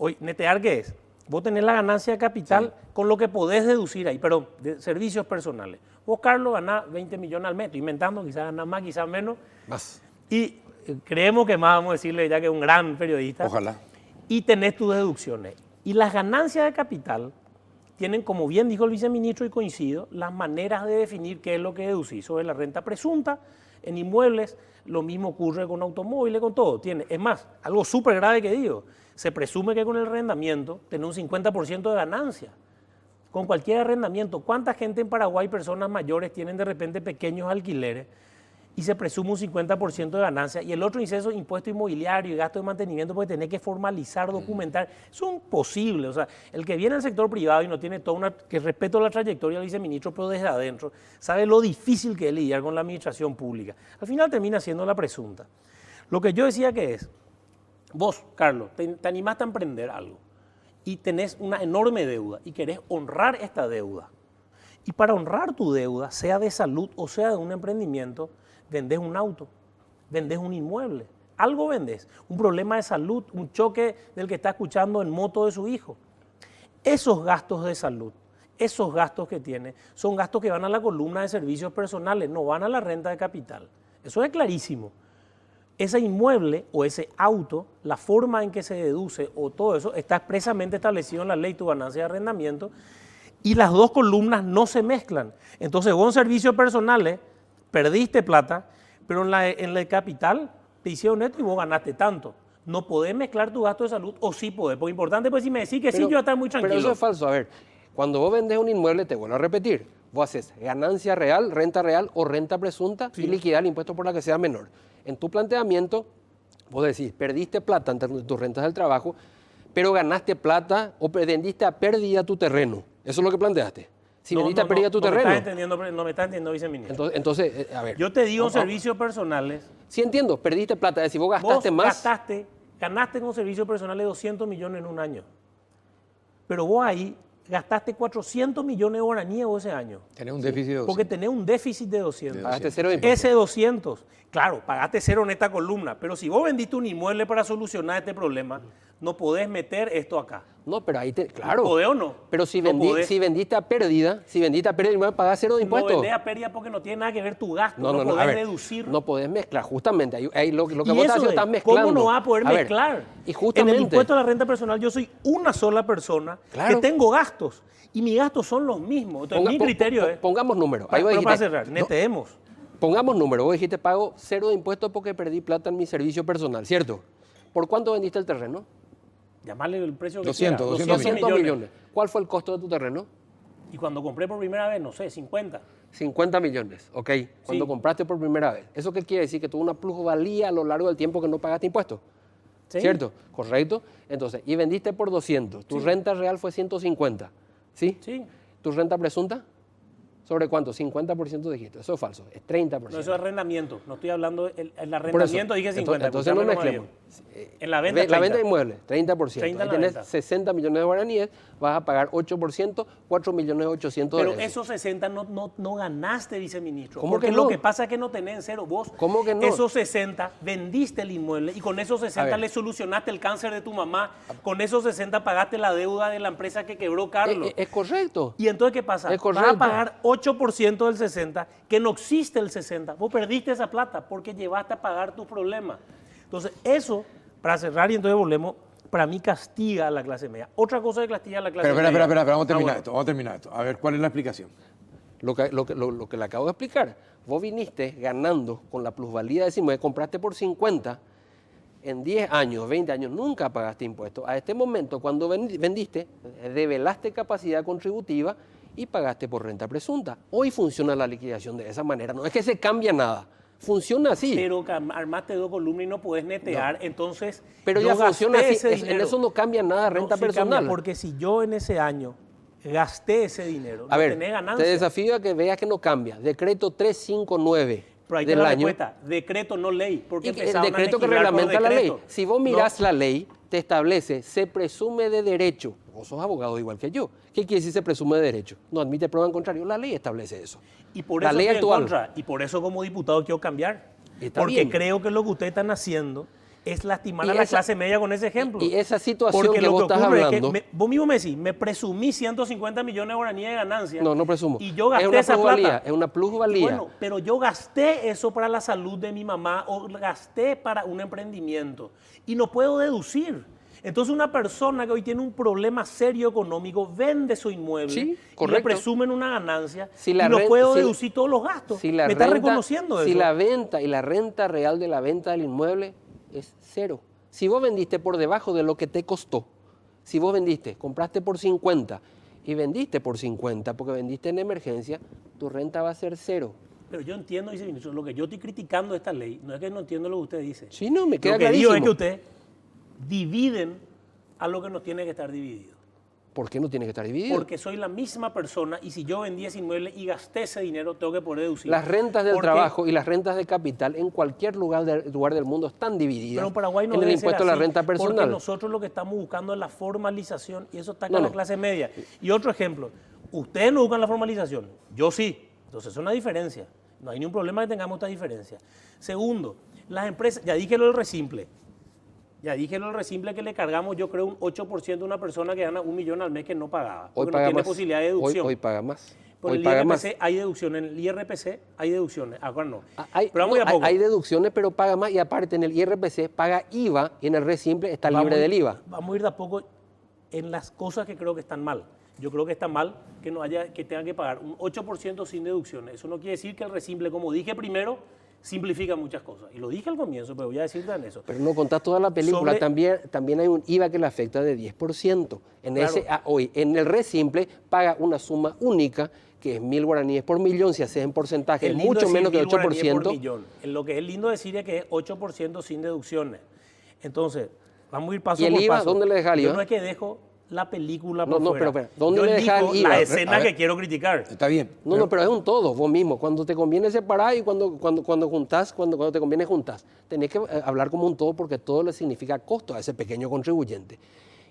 Hoy, ¿netear qué es? Vos tenés la ganancia de capital con lo que podés deducir ahí, pero de servicios personales. Vos, Carlos, ganás 20 millones al mes, estoy inventando, quizás ganás más, quizás menos. Más. Y creemos que más, vamos a decirle ya que es un gran periodista. Ojalá. Y tenés tus deducciones. Y las ganancias de capital tienen, como bien dijo el viceministro y coincido, las maneras de definir qué es lo que deducís. Sobre la renta presunta, en inmuebles, lo mismo ocurre con automóviles, con todo. Es más, algo súper grave que digo, se presume que con el arrendamiento tenés un 50% de ganancia. Con cualquier arrendamiento, ¿cuánta gente en Paraguay, personas mayores, tienen de repente pequeños alquileres y se presume un 50% de ganancia? Y el otro inciso, impuesto inmobiliario y gasto de mantenimiento, porque tenés que formalizar, documentar. Eso es imposible. O sea, el que viene del sector privado y no tiene toda una... que respeto la trayectoria del viceministro, pero desde adentro, sabe lo difícil que es lidiar con la administración pública. Al final termina siendo la presunta. Lo que yo decía que es, Vos, Carlos, te animaste a emprender algo y tenés una enorme deuda y querés honrar esta deuda. Y para honrar tu deuda, sea de salud o sea de un emprendimiento, vendés un auto, vendés un inmueble, algo vendés, un problema de salud, un choque del que está escuchando en moto de su hijo. Esos gastos de salud, esos gastos que tiene, son gastos que van a la columna de servicios personales, no van a la renta de capital. Eso es clarísimo. Ese inmueble o ese auto, la forma en que se deduce o todo eso está expresamente establecido en la ley tu ganancia de arrendamiento y las dos columnas no se mezclan. Entonces vos en servicios personales perdiste plata, pero en la capital te hicieron esto y vos ganaste tanto. No podés mezclar tu gasto de salud o sí podés. Porque importante, pues si me decís que sí, yo voy a estar muy tranquilo. Pero eso es falso. A ver, cuando vos vendés un inmueble, te vuelvo a repetir, vos haces ganancia real o renta presunta y liquidar el impuesto por la que sea menor. En tu planteamiento, vos decís, perdiste plata en tus rentas del trabajo, pero ganaste plata o vendiste a pérdida tu terreno. Eso es lo que planteaste. Si vendiste a pérdida tu terreno. No me está entendiendo, viceministro. Entonces, a ver. Yo te digo servicios personales. Sí entiendo, perdiste plata. Es decir, vos gastaste más. Ganaste con servicios personales 200 millones en un año. Pero vos ahí gastaste 400 millones de guaraníes ese año. Tenés un déficit de 200. Porque tenés un déficit de 200. Pagaste cero de impuestos. Ese 200, claro, pagaste cero en esta columna. Pero si vos vendiste un inmueble para solucionar este problema, no podés meter esto acá. No, pero ahí claro. ¿Podés o no? Pero si, No podés. si vendiste a pérdida, pagás cero de impuestos. No vendés a pérdida porque no tiene nada que ver tu gasto. No, podés a ver, deducir. No podés mezclar, justamente. Ahí lo que vos estás haciendo estás mezclando. ¿Cómo no vas a poder mezclar? Y justamente. En el impuesto a la renta personal yo soy una sola persona que tengo gastos. Y mis gastos son los mismos. Entonces, mi criterio es... Pongamos números. Para cerrar, neteemos. Pongamos números. Vos dijiste, pago cero de impuestos porque perdí plata en mi servicio personal, ¿cierto? ¿Por cuánto vendiste el terreno? Llamarle el precio que 200 millones. ¿Cuál fue el costo de tu terreno? Y cuando compré por primera vez, no sé, 50. 50 millones, ok. Cuando compraste por primera vez. ¿Eso qué quiere decir? Que tuvo una plusvalía a lo largo del tiempo que no pagaste impuestos. ¿Sí? ¿Cierto? Correcto. Entonces, y vendiste por 200. Tu renta real fue 150. ¿Sí? Sí. ¿Tu renta presunta? ¿Sobre cuánto? 50% dijiste. Eso es falso. Es 30%. No, eso es arrendamiento. No estoy hablando... El arrendamiento dije 50. Entonces no mezclemos. En la venta, 30. La venta de inmuebles, 30%. 30 Ahí tenés 60 millones de guaraníes, vas a pagar 8%, 4 millones 800 Pero de esos 60 no ganaste, viceministro. ¿Cómo porque que no? lo que pasa es que no tenés en cero. Vos, ¿Cómo que no? esos 60 vendiste el inmueble y con esos 60 le solucionaste el cáncer de tu mamá. Con esos 60 pagaste la deuda de la empresa que quebró Carlos. Es correcto. Y entonces, ¿qué pasa? Es Vas a pagar 8% del 60, que no existe el 60. Vos perdiste esa plata porque llevaste a pagar tus problemas. Entonces, eso, para cerrar y entonces volvemos, para mí castiga a la clase media. Otra cosa que castiga a la clase media. Espera, vamos a terminar esto. A ver, ¿cuál es la explicación? Lo que le acabo de explicar. Vos viniste ganando con la plusvalía de ese inmueble, compraste por 50, en 10 años, 20 años, nunca pagaste impuestos. A este momento, cuando vendiste, develaste capacidad contributiva y pagaste por renta presunta. Hoy funciona la liquidación de esa manera. No es que se cambia nada. Funciona así. Pero armaste dos columnas y no podés netear, entonces pero ya funciona así. En eso no cambia nada renta personal. Cambia porque si yo en ese año gasté ese dinero, a ver, tenés ganancia. Te desafío a que veas que no cambia. Decreto 359 pero ahí del la año. respuesta. Decreto, no ley. Porque el decreto que reglamenta la ley. Si vos mirás la ley, te establece, se presume de derecho. Vos sos abogado igual que yo. ¿Qué quiere decir se presume de derecho? No admite prueba en contrario. La ley establece eso. Y por la eso ley estoy actual. en contra. Y por eso como diputado quiero cambiar. Porque bien. creo que lo que ustedes están haciendo es lastimar a la clase media con ese ejemplo. Y esa situación porque que vos estás hablando... Es que vos mismo me decís, me presumí 150 millones de guaraníes de ganancia. No presumo. Y yo gasté esa plata. Es una plusvalía. Bueno, pero yo gasté eso para la salud de mi mamá o gasté para un emprendimiento. Y no puedo deducir. Entonces una persona que hoy tiene un problema serio económico vende su inmueble y le presumen una ganancia y no puedo deducir todos los gastos. Me está reconociendo eso. Si la venta y la renta real de la venta del inmueble es cero. Si vos vendiste por debajo de lo que te costó, si vos compraste por 50 y vendiste por 50 porque vendiste en emergencia, tu renta va a ser cero. Pero yo entiendo, viceministro, lo que yo estoy criticando de esta ley, no es que no entiendo lo que usted dice. Sí, no, me queda clarísimo. Lo que digo es que usted dividen a lo que no tiene que estar dividido. ¿Por qué no tiene que estar dividido? Porque soy la misma persona y si yo vendí ese inmueble y gasté ese dinero, tengo que poder deducir. Las rentas del trabajo y las rentas de capital en cualquier lugar del mundo están divididas. Pero en Paraguay no en el debe impuesto ser a la así, renta personal. Porque nosotros lo que estamos buscando es la formalización y eso está acá en la clase media. Y otro ejemplo, ustedes no buscan la formalización, yo sí. Entonces es una diferencia. No hay ningún problema que tengamos esta diferencia. Segundo, las empresas, ya dije lo del resimple. Ya dije lo del resimple que le cargamos, yo creo, un 8% de una persona que gana 1 millón al mes que no pagaba. Porque Hoy paga no tiene más. posibilidad de deducción. Hoy paga más. Por Hoy el paga IRPC más. hay deducción, en el IRPC hay deducciones, ahora no. Hay, pero vamos de a poco. hay deducciones, pero paga más y aparte en el IRPC paga IVA y en el resimple está libre del IVA. Vamos a ir de a poco en las cosas que creo que están mal. Yo creo que está mal que no haya, que tengan que pagar un 8% sin deducciones. Eso no quiere decir que el resimple, como dije primero, simplifica muchas cosas. Y lo dije al comienzo, pero voy a decirte en eso. Pero no contás toda la película, también hay un IVA que le afecta de 10%. Hoy, en el resimple paga una suma única, que es 1.000 guaraníes por millón, si haces en porcentaje, es mucho menos que 8%. Por millón. En lo que es lindo decir es que es 8% sin deducciones. Entonces, vamos a ir paso por paso. ¿Y el IVA? ¿Dónde le deja el IVA? Yo no es que dejo la película por fuera. Pero, ¿dónde le deja el IVA? La escena que quiero criticar. Está bien. Pero es un todo, vos mismo. Cuando te conviene separar y cuando juntás, cuando te conviene juntás. Tenés que hablar como un todo porque todo le significa costo a ese pequeño contribuyente.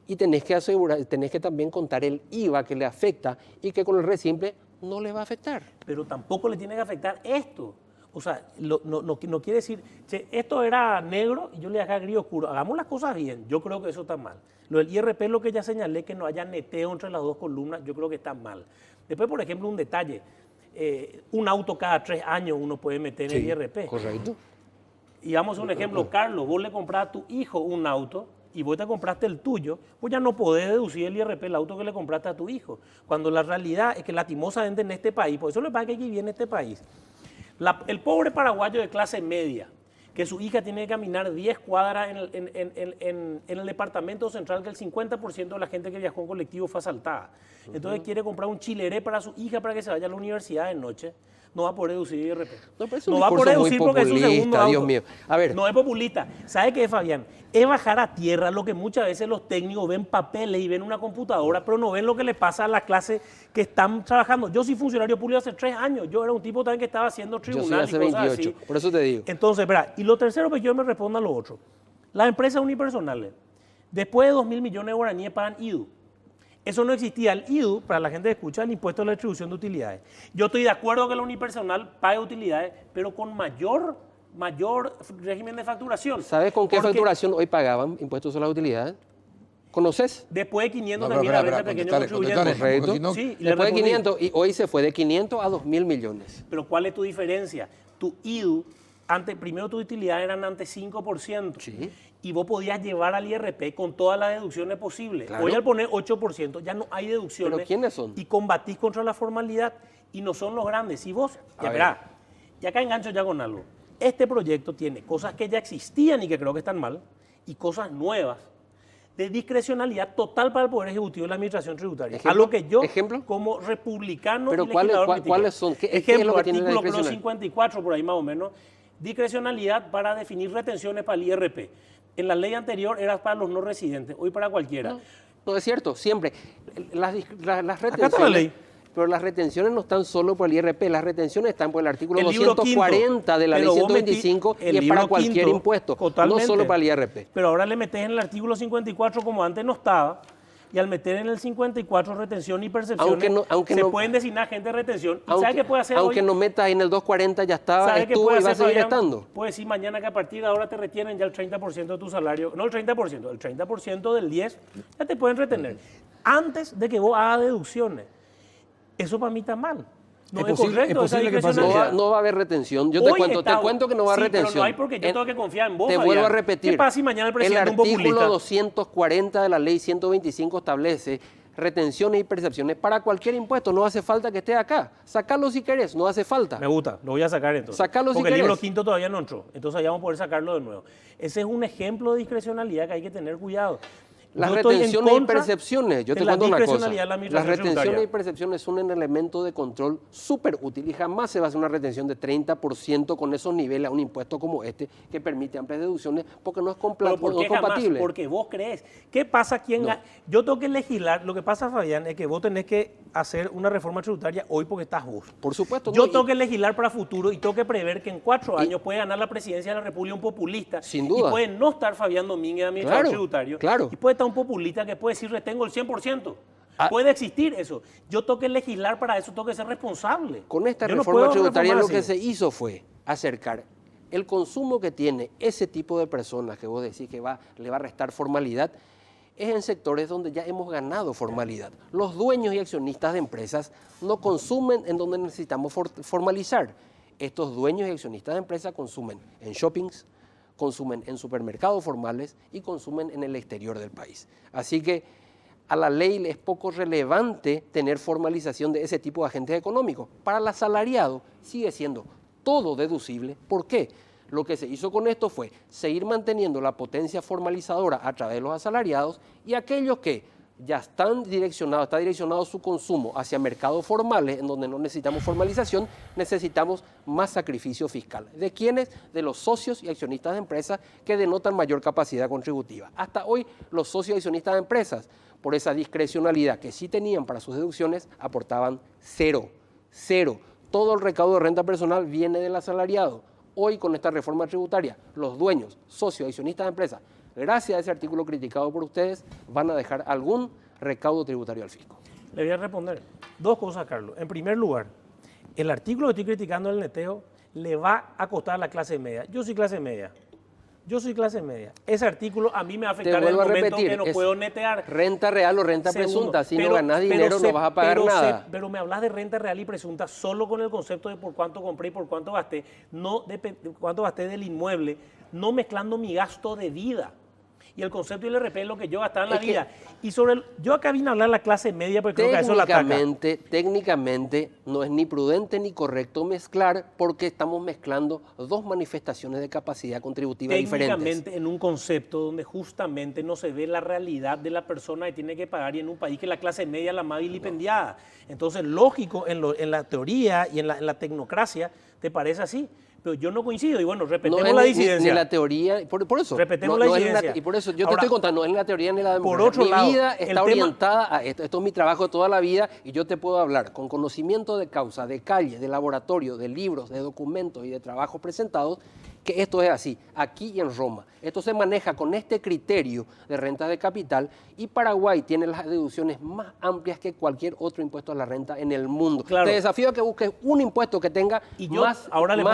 Y tenés que también contar el IVA que le afecta y que con el resimple no le va a afectar. Pero tampoco le tiene que afectar esto. O sea, no quiere decir, che, esto era negro y yo le dejé gris oscuro. Hagamos las cosas bien. Yo creo que eso está mal. Lo del IRP, lo que ya señalé, que no haya neteo entre las dos columnas, yo creo que está mal. Después, por ejemplo, un detalle. Un auto cada 3 años uno puede meter en el IRP. Correcto. Y vamos a un ejemplo, Carlos, vos le comprás a tu hijo un auto y vos te compraste el tuyo, vos ya no podés deducir el IRP, el auto que le compraste a tu hijo. Cuando la realidad es que lastimosamente en este país, por eso le pasa que aquí viene este país, el pobre paraguayo de clase media, que su hija tiene que caminar 10 cuadras en el departamento central, que el 50% de la gente que viajó en colectivo fue asaltada. Entonces quiere comprar un chileré para su hija para que se vaya a la universidad de noche. No va a poder deducir IRP. No va a poder deducir porque es su segundo auto. Dios mío. A ver. No es populista. ¿Sabe qué es, Fabián? Es bajar a tierra lo que muchas veces los técnicos ven papeles y ven una computadora, pero no ven lo que le pasa a la clase que están trabajando. Yo soy funcionario público hace 3 años. Yo era un tipo también que estaba haciendo tribunal. Yo soy hace 28, por eso te digo. Entonces, verá, y lo tercero que yo me respondo a lo otro. Las empresas unipersonales, después de 2.000 millones de guaraníes pagan IDU. Eso no existía. El IDU, para la gente que escucha, el impuesto a la distribución de utilidades. Yo estoy de acuerdo que la unipersonal pague utilidades, pero con mayor régimen de facturación. ¿Sabes con qué facturación hoy pagaban impuestos a las utilidades? ¿Conoces? Después de 500 también la venta pequeño contribuyente. Correcto. Sí, después de 500, y hoy se fue de 500 a 2.000 millones. Pero ¿cuál es tu diferencia? Tu IDU, primero tus utilidades eran antes 5%. Sí. Y vos podías llevar al IRP con todas las deducciones posibles. Claro. Hoy al poner 8% ya no hay deducciones. ¿Pero quiénes son? Y combatís contra la formalidad y no son los grandes. Si vos, ya verá, y acá engancho ya con algo. Este proyecto tiene cosas que ya existían y que creo que están mal y cosas nuevas de discrecionalidad total para el Poder Ejecutivo y la Administración Tributaria. Algo que yo, como republicano ¿Pero y legislador, ¿cuáles son? ¿Qué es lo que tiene artículo creo 54, por ahí más o menos, discrecionalidad para definir retenciones para el IRP. En la ley anterior era para los no residentes, hoy para cualquiera. No es cierto, siempre. Las retenciones, acá está la ley. Pero las retenciones no están solo por el IRP, las retenciones están por el artículo 240 de la ley 125 y es para cualquier impuesto, no solo para el IRP. Pero ahora le metes en el artículo 54 como antes no estaba, y al meter en el 54 retención y percepciones, pueden designar gente de retención. ¿Y sabe qué puede hacer aunque hoy? no metas en el 240 ya estaba, estuvo y va a seguir estando. Puede decir mañana que a partir de ahora te retienen ya el 30% de tu salario, no el 30%, el 30% del 10% ya te pueden retener. Antes de que vos hagas deducciones. Eso para mí está mal. No es correcto. Es posible que pase. No va a haber retención. Yo te cuento que no va a haber retención. Pero no hay porque yo tengo que confiar en vos. Te vuelvo a repetir. ¿Qué pasa si mañana el presidente es un populista? El artículo 240 de la ley 125 establece retenciones y percepciones para cualquier impuesto. No hace falta que esté acá. Sacalo si querés, no hace falta. Me gusta, lo voy a sacar entonces. Sacalo si porque querés. El libro quinto todavía no entró. Entonces allá vamos a poder sacarlo de nuevo. Ese es un ejemplo de discrecionalidad que hay que tener cuidado. Las Yo estoy en retenciones y contra percepciones, yo de te la cuento una cosa, discrecionalidad de la las administración retenciones tributaria. y percepciones son un elemento de control súper útil y jamás se va a hacer una retención de 30% con esos niveles a un impuesto como este que permite amplias deducciones porque no es, ¿Pero por no qué es jamás? compatible. Porque vos crees. ¿Qué pasa? Yo tengo que legislar. Lo que pasa, Fabián, es que vos tenés que hacer una reforma tributaria hoy porque estás vos. Por supuesto. Yo no, tengo que legislar para futuro y tengo que prever que en 4 años puede ganar la presidencia de la República un populista. Sin duda. Y puede no estar Fabián Domínguez, administrador Claro, tributario. claro. Y puede estar un populista que puede decir retengo el 100%. Ah. Puede existir eso. Yo tengo que legislar para eso, tengo que ser responsable. Con esta Yo no reforma puedo tributaria lo reformar que así. se hizo fue acercar el consumo que tiene ese tipo de personas que vos decís que le va a restar formalidad, es en sectores donde ya hemos ganado formalidad. Los dueños y accionistas de empresas no consumen en donde necesitamos formalizar. Estos dueños y accionistas de empresas consumen en shoppings, consumen en supermercados formales y consumen en el exterior del país. Así que a la ley es poco relevante tener formalización de ese tipo de agentes económicos. Para el asalariado sigue siendo todo deducible. ¿Por qué? Lo que se hizo con esto fue seguir manteniendo la potencia formalizadora a través de los asalariados y aquellos que ya está direccionado su consumo hacia mercados formales en donde no necesitamos formalización, necesitamos más sacrificio fiscal. ¿De quiénes? De los socios y accionistas de empresas que denotan mayor capacidad contributiva. Hasta hoy los socios y accionistas de empresas, por esa discrecionalidad que sí tenían para sus deducciones, aportaban cero. Todo el recaudo de renta personal viene del asalariado. Hoy, con esta reforma tributaria, los dueños, socios y accionistas de empresas, gracias a ese artículo criticado por ustedes, van a dejar algún recaudo tributario al fisco. Le voy a responder 2 cosas, Carlos. En primer lugar, el artículo que estoy criticando del neteo le va a costar a la clase media. Yo soy clase media. Ese artículo a mí me va a afectar en el momento que no puedo netear. Renta real o renta presunta. Si no ganás dinero, no vas a pagar nada. Pero me hablas de renta real y presunta solo con el concepto de por cuánto compré y por cuánto gasté, no de cuánto gasté del inmueble, no mezclando mi gasto de vida. Y el concepto del IRP es lo que yo gastaba en la vida. Y yo acá vine a hablar de la clase media porque creo que a eso la ataca. Técnicamente no es ni prudente ni correcto mezclar porque estamos mezclando 2 manifestaciones de capacidad contributiva diferentes. Técnicamente en un concepto donde justamente no se ve la realidad de la persona que tiene que pagar y en un país que la clase media es la más vilipendiada. Entonces, lógico, en la teoría y en la tecnocracia te parece así. Pero yo no coincido y bueno, respetemos la disidencia. Ni la teoría, por eso. Respetemos la disidencia. Y por eso yo Ahora, te estoy contando, no es ni la teoría ni la democracia. Por otro lado, mi vida está orientada a esto. Esto es mi trabajo de toda la vida y yo te puedo hablar con conocimiento de causa, de calle, de laboratorio, de libros, de documentos y de trabajos presentados, que esto es así, aquí y en Roma. Esto se maneja con este criterio de renta de capital y Paraguay tiene las deducciones más amplias que cualquier otro impuesto a la renta en el mundo. Claro. Te desafío a que busques un impuesto que tenga más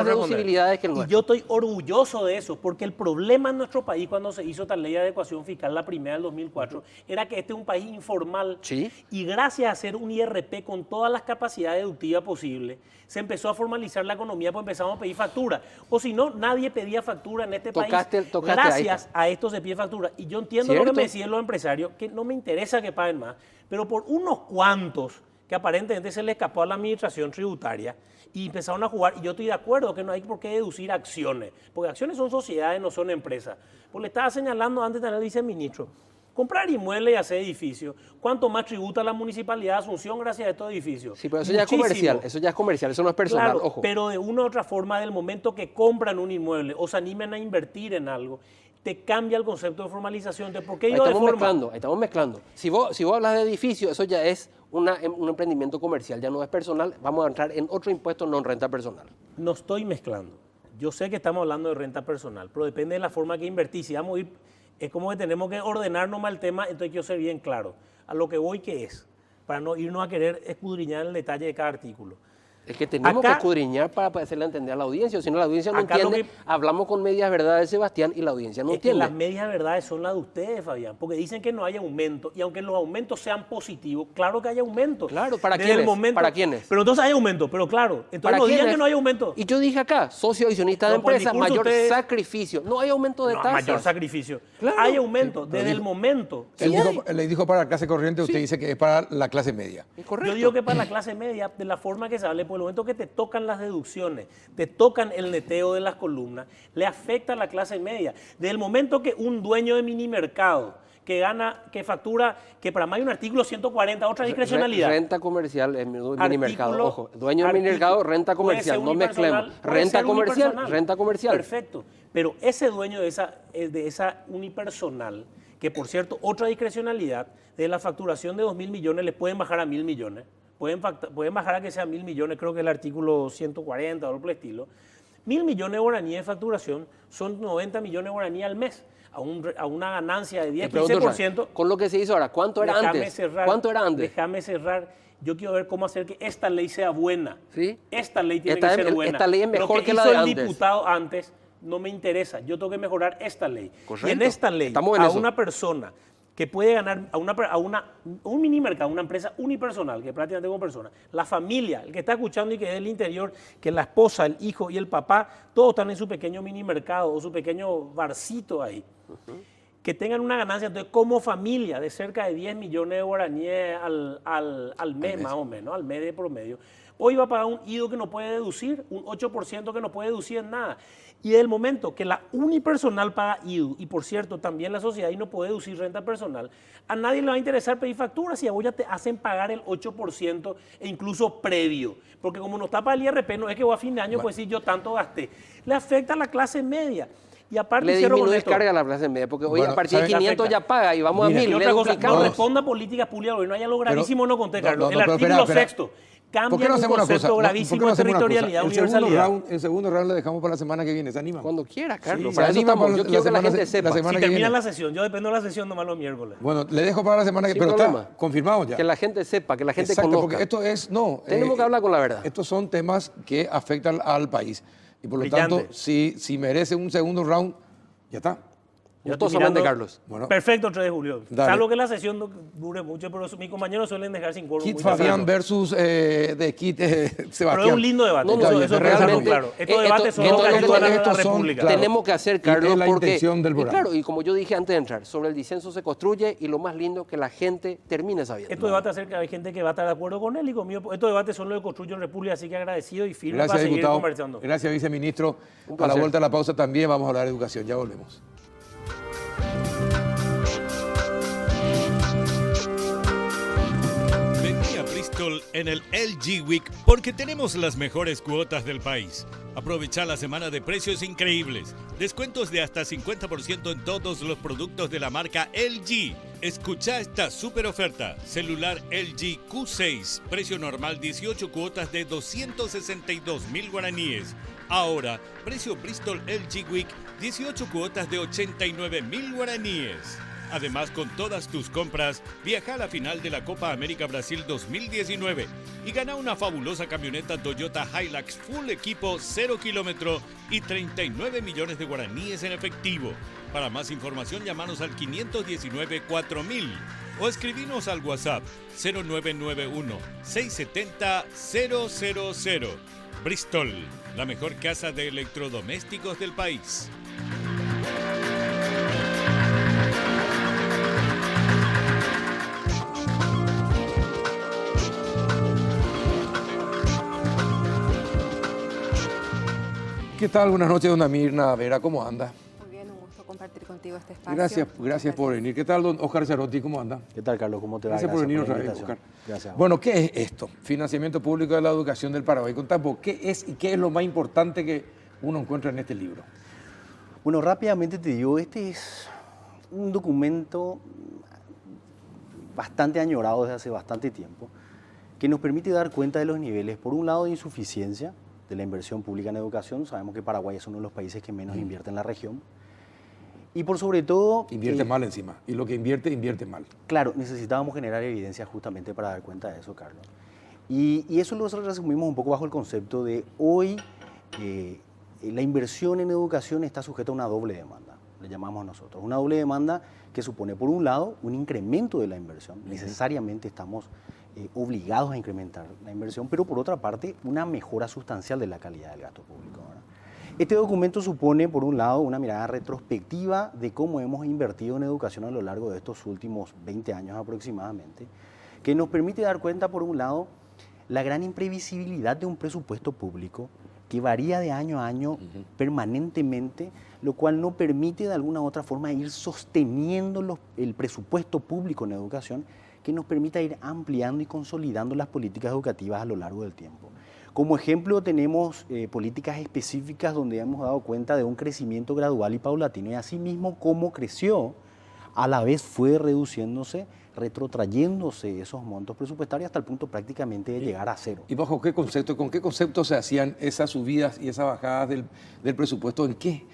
deducibilidades que el nuestro. Y yo estoy orgulloso de eso, porque el problema en nuestro país cuando se hizo esta ley de adecuación fiscal, la primera del 2004, era que este es un país informal. Sí. Y gracias a hacer un IRP con todas las capacidades deductivas posibles, se empezó a formalizar la economía, pues empezamos a pedir factura. O si no, nadie pedía factura en este país. Gracias a esto se pide factura. Y yo entiendo lo que me decían los empresarios, que no me interesa que paguen más, pero por unos cuantos que aparentemente se le escapó a la administración tributaria y empezaron a jugar, y yo estoy de acuerdo que no hay por qué deducir acciones, porque acciones son sociedades, no son empresas. Pues le estaba señalando antes también el viceministro, comprar inmuebles y hacer edificios, ¿cuánto más tributa la Municipalidad de Asunción gracias a estos edificios? Sí, pero eso ya es comercial, eso no es personal, claro, ojo. Pero de una u otra forma, del momento que compran un inmueble o se animan a invertir en algo, te cambia el concepto de formalización. ¿De por qué yo estamos mezclando. Si vos hablas de edificio, eso ya es un emprendimiento comercial, ya no es personal. Vamos a entrar en otro impuesto, no en renta personal. No estoy mezclando. Yo sé que estamos hablando de renta personal, pero depende de la forma que invertís. Si vamos a ir, es como que tenemos que ordenarnos más el tema, entonces quiero ser bien claro. A lo que voy, ¿qué es? Para no irnos a querer escudriñar el detalle de cada artículo. Es que tenemos que escudriñar para hacerle entender a la audiencia, si no la audiencia no entiende. Hablamos con medias verdades, Sebastián, y la audiencia no entiende. Que las medias verdades son las de ustedes, Fabián, porque dicen que no hay aumento, y aunque los aumentos sean positivos, claro que hay aumento. Claro, ¿para quiénes? ¿Para quiénes? Pero entonces hay aumento, pero claro, entonces no digan que no hay aumento. Y yo dije acá, socio accionista de empresas, mayor sacrificio. No hay aumento de tasas. Mayor sacrificio. Claro. Hay aumento desde el momento. Le dijo para la clase corriente, usted dice que es para la clase media. Es correcto. Yo digo que para la clase media, de la forma que se hable, por el momento que te tocan las deducciones, te tocan el neteo de las columnas, le afecta a la clase media. Desde el momento que un dueño de mini mercado que factura, que para más hay un artículo 140, otra discrecionalidad. Renta comercial en mini mercado. Ojo, dueño del mini mercado, renta comercial, no mezclemos. Renta comercial. Perfecto. Pero ese dueño de esa unipersonal, que por cierto, otra discrecionalidad, de la facturación de 2.000 millones, les pueden bajar a 1.000 millones. Pueden bajar a que sea 1.000 millones, creo que el artículo 140 o algo por el estilo. 1.000 millones de guaraníes de facturación son 90 millones de guaraníes al mes, a una ganancia de 10-15%. Con lo que se hizo ahora, ¿cuánto era antes? ¿Cuánto era antes? Déjame cerrar. Yo quiero ver cómo hacer que esta ley sea buena. ¿Sí? Esta ley tiene que ser buena. Esta ley es mejor que la de antes. Lo que hizo el diputado antes no me interesa. Yo tengo que mejorar esta ley. Correcto. Y en esta ley, una persona que puede ganar un mini mercado, una empresa unipersonal, que prácticamente como persona, la familia, el que está escuchando y que es del interior, que la esposa, el hijo y el papá, todos están en su pequeño mini mercado o su pequeño barcito ahí, que tengan una ganancia, entonces como familia, de cerca de 10 millones de guaraníes al mes, más o menos, al mes de promedio. Hoy va a pagar un IDO que no puede deducir, un 8% que no puede deducir en nada. Y del momento que la unipersonal paga IDU, y por cierto, también la sociedad y no puede deducir renta personal, a nadie le va a interesar pedir facturas si a vos ya te hacen pagar el 8% e incluso previo. Porque como no está para el IRP, no es que vos a fin de año pues si yo tanto gasté. Le afecta a la clase media. Y aparte, le disminuye carga a la clase media, porque hoy a partir de 500 ya paga y vamos a 1000. Y otra cosa, no responda a políticas públicas, porque no haya lo gravísimo, no conté, Carlos. El artículo sexto. Cambia un concepto gravísimo de territorialidad universalidad. El segundo round lo dejamos para la semana que viene, ¿se animan? Cuando quiera, Carlos. Sí, para eso estamos. Yo quiero que la semana, gente sepa. Si termina la sesión, yo dependo de la sesión nomás los miércoles. Bueno, le dejo para la semana que viene, pero está confirmado ya. Que la gente sepa, que la gente conozca. Porque esto es, tenemos que hablar con la verdad. Estos son temas que afectan al país. Y por lo tanto, si merece un segundo round, ya está. Gustosamente, Carlos. Bueno. Perfecto, 3 de julio. Dale. Salvo que la sesión no dure mucho, pero mis compañeros suelen dejar sin quórum. Kit Fabián versus de Kit Sebastián. Pero es un lindo debate. Eso realmente, claro. Estos debates son los que ayudan a la República. Claro, tenemos que hacer, Carlos, es la intención del programa. Claro, y como yo dije antes de entrar, sobre el disenso se construye y lo más lindo que la gente termine sabiendo. Estos debates acerca hay gente que va a estar de acuerdo con él y conmigo. Estos debates son los que construyen República, así que agradecido y firme para seguir conversando. Gracias, viceministro. A la vuelta de la pausa también vamos a hablar de educación. Ya volvemos. Vení a Bristol en el LG Week porque tenemos las mejores cuotas del país. Aprovecha la semana de precios increíbles. Descuentos de hasta 50% en todos los productos de la marca LG. Escucha esta super oferta. Celular LG Q6. Precio normal 18 cuotas de 262.000 guaraníes. Ahora, precio Bristol LG Week 18 cuotas de 89.000 guaraníes. Además, con todas tus compras, viaja a la final de la Copa América Brasil 2019 y gana una fabulosa camioneta Toyota Hilux Full Equipo 0 kilómetro y 39 millones de guaraníes en efectivo. Para más información, llámanos al 519-4000 o escribinos al WhatsApp 0991-670-000. Bristol, la mejor casa de electrodomésticos del país. ¿Qué tal? Buenas noches, dona Mirna Vera, ¿cómo anda? Muy bien, un gusto compartir contigo este espacio. Gracias por venir. ¿Qué tal, don Oscar Cerotti, cómo anda? ¿Qué tal, Carlos? ¿Cómo te va? Gracias por venir otra vez, Oscar. Gracias. Bueno, ¿qué es esto? Financiamiento público de la educación del Paraguay. Contame, ¿qué es y qué es lo más importante que uno encuentra en este libro? Bueno, rápidamente te digo, este es un documento bastante añorado desde hace bastante tiempo, que nos permite dar cuenta de los niveles, por un lado, de insuficiencia de la inversión pública en educación. Sabemos que Paraguay es uno de los países que menos invierte en la región. Y por sobre todo... Invierte mal encima. Y lo que invierte mal. Claro, necesitábamos generar evidencia justamente para dar cuenta de eso, Carlos. Y eso lo resumimos un poco bajo el concepto de hoy la inversión en educación está sujeta a una doble demanda, le llamamos nosotros. Una doble demanda que supone, por un lado, un incremento de la inversión. Necesariamente estamos obligados a incrementar la inversión, pero por otra parte, una mejora sustancial de la calidad del gasto público, ¿verdad? Este documento supone, por un lado, una mirada retrospectiva de cómo hemos invertido en educación a lo largo de estos últimos 20 años aproximadamente, que nos permite dar cuenta, por un lado, la gran imprevisibilidad de un presupuesto público que varía de año a año permanentemente, lo cual no permite de alguna u otra forma ir sosteniendo el presupuesto público en educación, que nos permita ir ampliando y consolidando las políticas educativas a lo largo del tiempo. Como ejemplo tenemos políticas específicas donde hemos dado cuenta de un crecimiento gradual y paulatino, y asimismo cómo creció, a la vez fue reduciéndose, retrotrayéndose esos montos presupuestarios hasta el punto prácticamente de llegar a cero. ¿Y bajo qué concepto, con qué concepto se hacían esas subidas y esas bajadas del presupuesto? ¿En qué?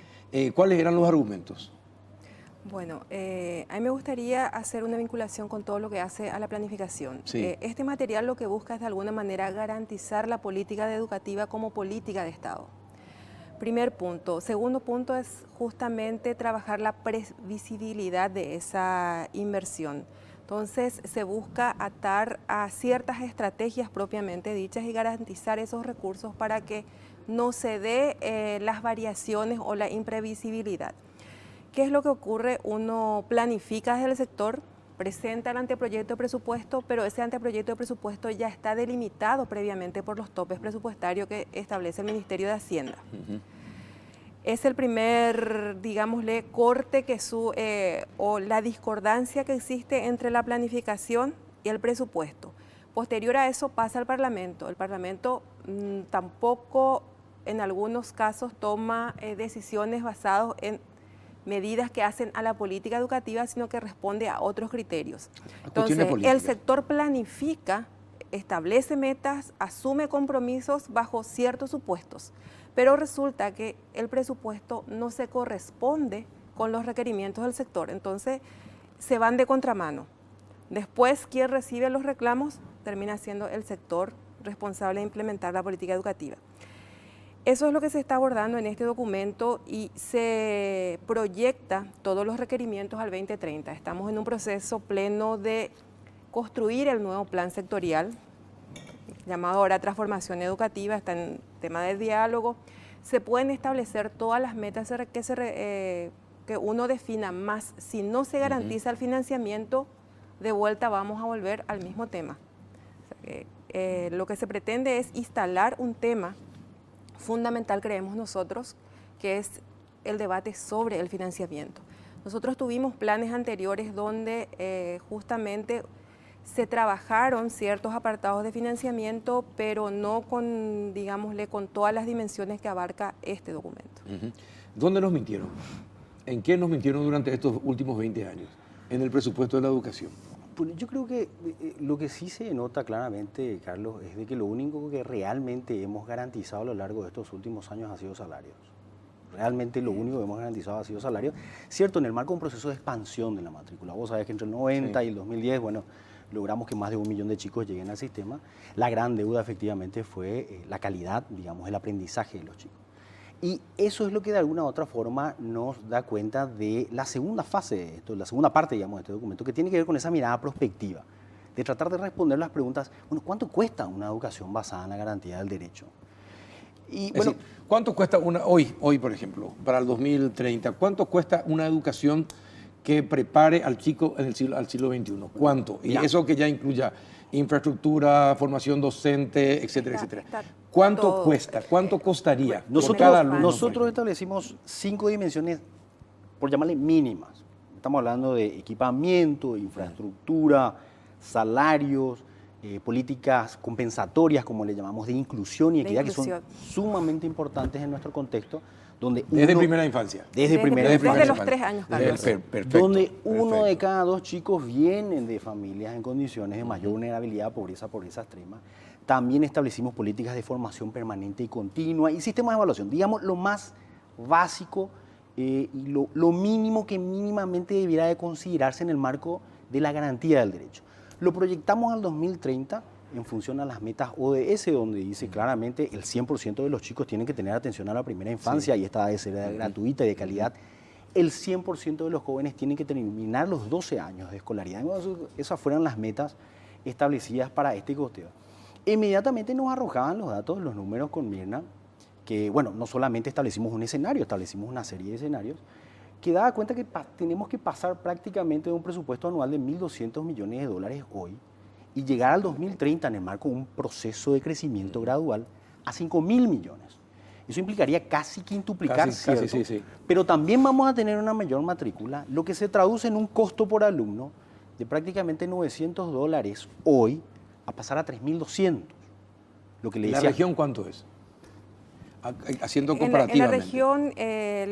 ¿Cuáles eran los argumentos? Bueno, a mí me gustaría hacer una vinculación con todo lo que hace a la planificación. Sí. Este material lo que busca es de alguna manera garantizar la política educativa como política de Estado. Primer punto. Segundo punto es justamente trabajar la previsibilidad de esa inversión. Entonces se busca atar a ciertas estrategias propiamente dichas y garantizar esos recursos para que no se dé las variaciones o la imprevisibilidad. ¿Qué es lo que ocurre? Uno planifica desde el sector, presenta el anteproyecto de presupuesto, pero ese anteproyecto de presupuesto ya está delimitado previamente por los topes presupuestarios que establece el Ministerio de Hacienda. Es el primer, digámosle, corte o la discordancia que existe entre la planificación y el presupuesto. Posterior a eso pasa al Parlamento. El Parlamento tampoco en algunos casos toma decisiones basadas en medidas que hacen a la política educativa, sino que responde a otros criterios. Entonces, el sector planifica, establece metas, asume compromisos bajo ciertos supuestos, pero resulta que el presupuesto no se corresponde con los requerimientos del sector, entonces se van de contramano. Después, quien recibe los reclamos termina siendo el sector responsable de implementar la política educativa. Eso es lo que se está abordando en este documento y se proyecta todos los requerimientos al 2030. Estamos en un proceso pleno de construir el nuevo plan sectorial, llamado ahora transformación educativa, está en tema de diálogo. Se pueden establecer todas las metas que uno defina, más si no se garantiza el financiamiento, de vuelta vamos a volver al mismo tema. O sea, lo que se pretende es instalar un tema fundamental, creemos nosotros, que es el debate sobre el financiamiento. Nosotros tuvimos planes anteriores donde justamente se trabajaron ciertos apartados de financiamiento, pero no con, digámosle, con todas las dimensiones que abarca este documento. ¿Dónde nos mintieron? ¿En qué nos mintieron durante estos últimos 20 años? En el presupuesto de la educación. Pues yo creo que lo que sí se nota claramente, Carlos, es de que lo único que realmente hemos garantizado a lo largo de estos últimos años ha sido salarios. Realmente lo único que hemos garantizado ha sido salarios. Cierto, en el marco de un proceso de expansión de la matrícula. Vos sabés que entre el 90 y el 2010, bueno, logramos que más de 1 millón de chicos lleguen al sistema. La gran deuda efectivamente fue la calidad, digamos, el aprendizaje de los chicos. Y eso es lo que de alguna u otra forma nos da cuenta de la segunda fase de esto, la segunda parte, digamos, de este documento, que tiene que ver con esa mirada prospectiva, de tratar de responder las preguntas, bueno, ¿cuánto cuesta una educación basada en la garantía del derecho? Y bueno, decir, ¿cuánto cuesta hoy, por ejemplo, para el 2030, cuánto cuesta una educación que prepare al chico al siglo XXI? ¿Cuánto? Y eso que ya incluya infraestructura, formación docente, etcétera, etcétera. ¿Cuánto cuesta? ¿Cuánto costaría por cada alumno? Nosotros establecimos 5 dimensiones, por llamarle mínimas. Estamos hablando de equipamiento, infraestructura, salarios, políticas compensatorias, como le llamamos, de inclusión y equidad, que son sumamente importantes en nuestro contexto. Desde primera infancia. Desde los 3 años, Carlos. Perfecto, donde uno de cada 2 chicos vienen de familias en condiciones de mayor vulnerabilidad, pobreza extrema. También establecimos políticas de formación permanente y continua y sistemas de evaluación. Digamos, lo más básico y lo mínimo que mínimamente debiera de considerarse en el marco de la garantía del derecho. Lo proyectamos al 2030 en función a las metas ODS, donde dice claramente el 100% de los chicos tienen que tener atención a la primera infancia y esta debe ser gratuita y de calidad. El 100% de los jóvenes tienen que terminar los 12 años de escolaridad. Esas fueron las metas establecidas para este costeo. Inmediatamente nos arrojaban los datos, los números con Mirna, que bueno, no solamente establecimos un escenario, establecimos una serie de escenarios, que daba cuenta que tenemos que pasar prácticamente de un presupuesto anual de 1.200 millones de dólares hoy, y llegar al 2030 en el marco de un proceso de crecimiento gradual a 5.000 millones. Eso implicaría casi quintuplicar, Casi, ¿cierto? sí. Pero también vamos a tener una mayor matrícula, lo que se traduce en un costo por alumno de prácticamente $900 hoy a pasar a 3.200. Lo que le ¿La decía, región cuánto es? Haciendo En comparativamente. la región,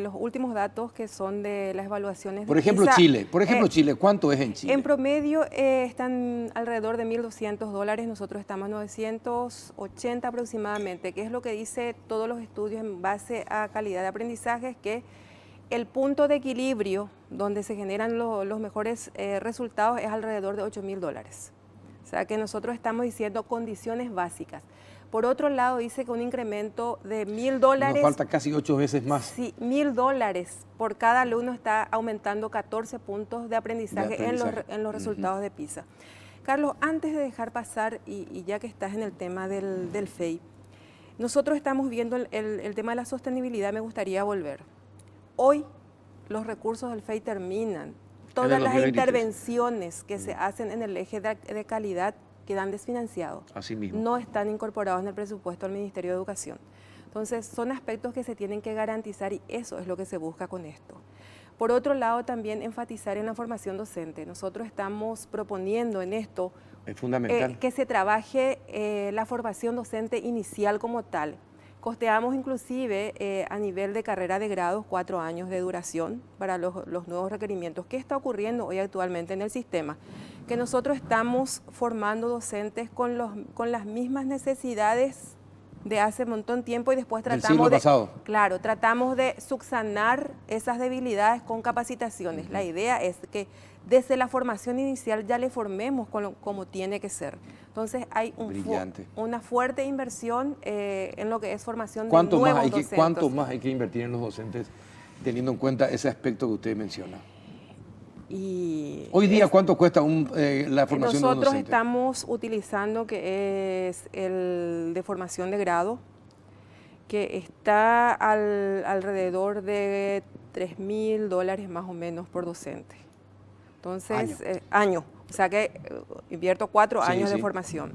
los últimos datos que son de las evaluaciones Por de ejemplo, PISA, Chile, ¿cuánto es en Chile? en promedio están alrededor de $1.200, nosotros estamos a 980 aproximadamente, que es lo que dice todos los estudios en base a calidad de aprendizaje, que el punto de equilibrio donde se generan los mejores resultados es alrededor de $8.000. O sea que nosotros estamos diciendo condiciones básicas. Por otro lado, dice que un incremento de $1.000. Nos falta casi 8 veces más. Sí, $1.000 por cada alumno está aumentando 14 puntos de aprendizaje, en los resultados de PISA. Carlos, antes de dejar pasar, y ya que estás en el tema del FEI, nosotros estamos viendo el tema de la sostenibilidad, me gustaría volver. Hoy los recursos del FEI terminan. Todas las intervenciones que se hacen en el eje de calidad quedan desfinanciados. Así mismo. No están incorporados en el presupuesto del Ministerio de Educación. Entonces, son aspectos que se tienen que garantizar y eso es lo que se busca con esto. Por otro lado, también enfatizar en la formación docente. Nosotros estamos proponiendo en esto Es fundamental. que se trabaje la formación docente inicial como tal. Costeamos inclusive a nivel de carrera de grados 4 años de duración para los nuevos requerimientos. ¿Qué está ocurriendo hoy actualmente en el sistema? Que nosotros estamos formando docentes con las mismas necesidades de hace un montón de tiempo y después tratamos tratamos de subsanar esas debilidades con capacitaciones. La idea es que desde la formación inicial ya le formemos como tiene que ser. Entonces hay una fuerte inversión en lo que es formación de nuevos docentes. ¿Cuánto más hay que invertir en los docentes teniendo en cuenta ese aspecto que usted menciona? Hoy día, ¿cuánto cuesta la formación de un docente? Nosotros estamos utilizando que es el de formación de grado, que está alrededor de $3.000 más o menos por docente. Entonces, año. O sea que invierto 4 años de formación.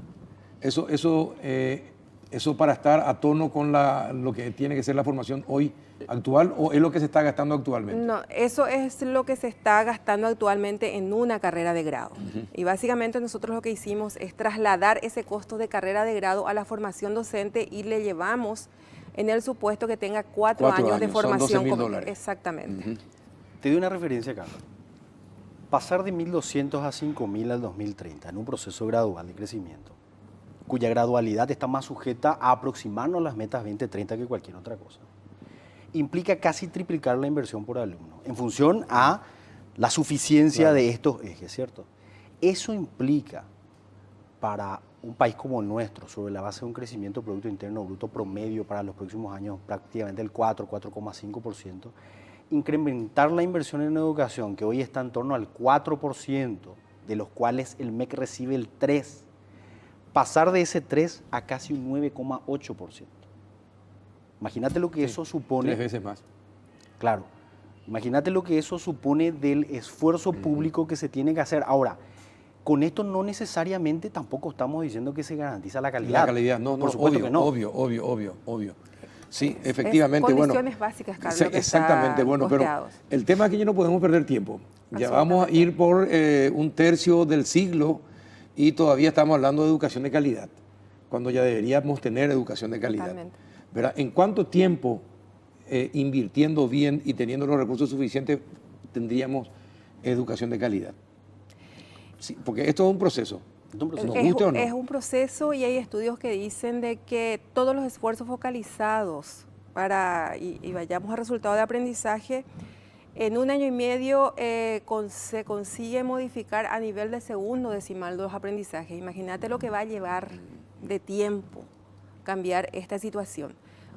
¿Eso para estar a tono con lo que tiene que ser la formación hoy actual o es lo que se está gastando actualmente? No, eso es lo que se está gastando actualmente en una carrera de grado. Y básicamente nosotros lo que hicimos es trasladar ese costo de carrera de grado a la formación docente y le llevamos en el supuesto que tenga 4 años de formación. Son $12.000. Exactamente. Te doy una referencia, Carlos. Pasar de 1.200 a 5.000 al 2030 en un proceso gradual de crecimiento, cuya gradualidad está más sujeta a aproximarnos a las metas 2030 que cualquier otra cosa, implica casi triplicar la inversión por alumno, en función a la suficiencia de estos ejes, ¿cierto? Eso implica, para un país como el nuestro, sobre la base de un crecimiento del Producto Interno Bruto promedio para los próximos años, prácticamente el 4,5%, incrementar la inversión en educación, que hoy está en torno al 4%, de los cuales el MEC recibe el 3%, pasar de ese 3 a casi un 9,8%. Imagínate lo que eso supone. 3 veces más. Claro. Imagínate lo que eso supone del esfuerzo público que se tiene que hacer. Ahora, con esto no necesariamente tampoco estamos diciendo que se garantiza la calidad. La calidad, no, por supuesto obvio, que no. Obvio. Sí, efectivamente. Condiciones básicas, Carlos. Exactamente, pero el tema es que ya no podemos perder tiempo. Ya vamos a ir por un tercio del siglo y todavía estamos hablando de educación de calidad, cuando ya deberíamos tener educación de calidad. ¿Verdad? ¿En cuánto tiempo, invirtiendo bien y teniendo los recursos suficientes, tendríamos educación de calidad? Sí, porque esto es un proceso. ¿Nos guste o no? Es un proceso y hay estudios que dicen de que todos los esfuerzos focalizados y vayamos a resultado de aprendizaje, en 1 año y medio se consigue modificar a nivel de segundo decimal los aprendizajes. Imagínate lo que va a llevar de tiempo cambiar esta situación.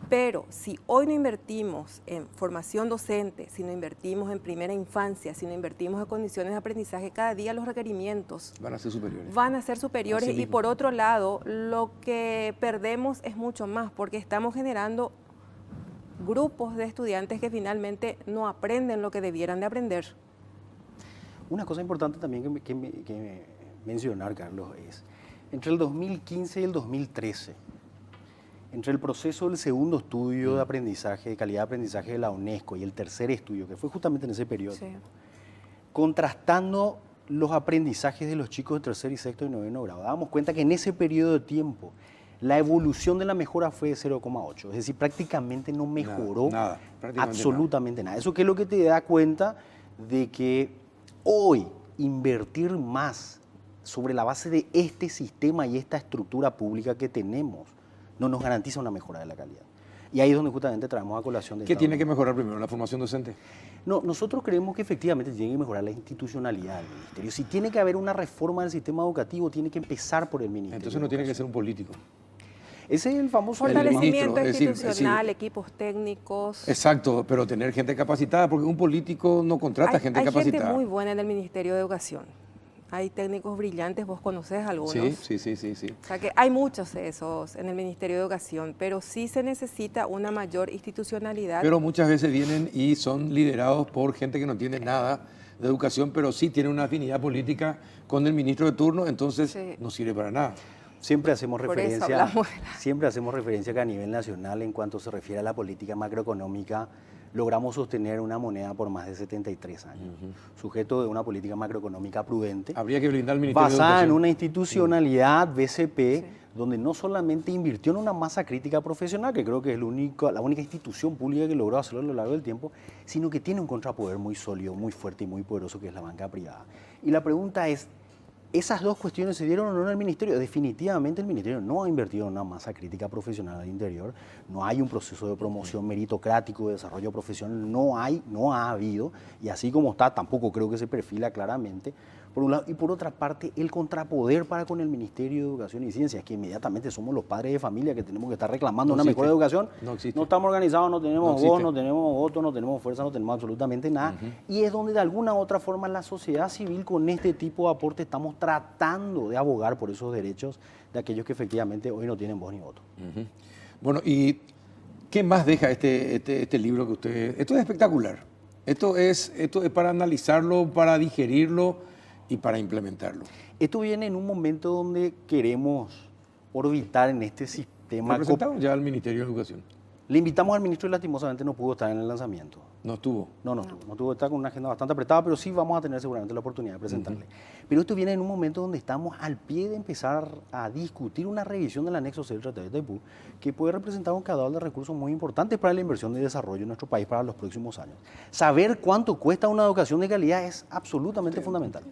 Pero si hoy no invertimos en formación docente, si no invertimos en primera infancia, si no invertimos en condiciones de aprendizaje, cada día los requerimientos van a ser superiores. Y por otro lado, lo que perdemos es mucho más, porque estamos generando grupos de estudiantes que finalmente no aprenden lo que debieran de aprender. Una cosa importante también que mencionar, Carlos, es entre el 2015 y el 2013, Entre el proceso del segundo estudio de aprendizaje, de calidad de aprendizaje de la UNESCO y el tercer estudio, que fue justamente en ese periodo, Sí. contrastando los aprendizajes de los chicos de tercer y sexto y noveno grado, dábamos cuenta que en ese periodo de tiempo la evolución de la mejora fue de 0,8, es decir, prácticamente no mejoró Nada, prácticamente absolutamente nada. Eso que es lo que te da cuenta de que hoy invertir más sobre la base de este sistema y esta estructura pública que tenemos no nos garantiza una mejora de la calidad. Y ahí es donde justamente traemos a colación de ¿Qué esta tiene que obra. mejorar primero? ¿La formación docente? No, nosotros creemos que efectivamente tiene que mejorar la institucionalidad del ministerio. Si tiene que haber una reforma del sistema educativo, tiene que empezar por el ministerio. Entonces no tiene que ser un político. Ese es el famoso Fortalecimiento ministro, es decir, institucional, equipos técnicos. Exacto, pero tener gente capacitada, porque un político no contrata gente capacitada. Hay gente muy buena en el Ministerio de Educación. Hay técnicos brillantes, vos conocés algunos. Sí. O sea que hay muchos de esos en el Ministerio de Educación, pero sí se necesita una mayor institucionalidad. Pero muchas veces vienen y son liderados por gente que no tiene nada de educación, pero sí tiene una afinidad política con el ministro de turno, entonces Sí. no sirve para nada. Siempre hacemos Por eso referencia, hablamos que a nivel nacional, en cuanto se refiere a la política macroeconómica, logramos sostener una moneda por más de 73 años, sujeto de una política macroeconómica prudente, Habría que blindar al Ministerio de basada en Educación. una institucionalidad BCP, donde no solamente invirtió en una masa crítica profesional, que creo que es la única institución pública que logró hacerlo a lo largo del tiempo, sino que tiene un contrapoder muy sólido, muy fuerte y muy poderoso, que es la banca privada. Y la pregunta es, ¿esas dos cuestiones se dieron o no en el Ministerio? Definitivamente el Ministerio no ha invertido en una masa crítica profesional al interior, no hay un proceso de promoción meritocrático, de desarrollo profesional, no ha habido, y así como está, tampoco creo que se perfila claramente, por un lado, y por otra parte, el contrapoder para con el Ministerio de Educación y Ciencias, que inmediatamente somos los padres de familia que tenemos que estar reclamando una mejor educación, No existe. no estamos organizados, no tenemos No voz, existe. no tenemos voto, no tenemos fuerza, no tenemos absolutamente nada. Y es donde de alguna u otra forma la sociedad civil con este tipo de aporte estamos tratando de abogar por esos derechos de aquellos que efectivamente hoy no tienen voz ni voto. Bueno, ¿y qué más deja este libro que usted...? Esto es espectacular. Esto es para analizarlo, para digerirlo y para implementarlo. Esto viene en un momento donde queremos orbitar en este sistema. ¿Lo presentaron ya al Ministerio de Educación? Le invitamos al ministro y lastimosamente no pudo estar en el lanzamiento. No estuvo. No tuvo que estar con una agenda bastante apretada, pero sí vamos a tener seguramente la oportunidad de presentarle. Pero esto viene en un momento donde estamos al pie de empezar a discutir una revisión del anexo C del Tratado de Itaipú, que puede representar un caudal de recursos muy importantes para la inversión de desarrollo en nuestro país para los próximos años. Saber cuánto cuesta una educación de calidad es absolutamente fundamental.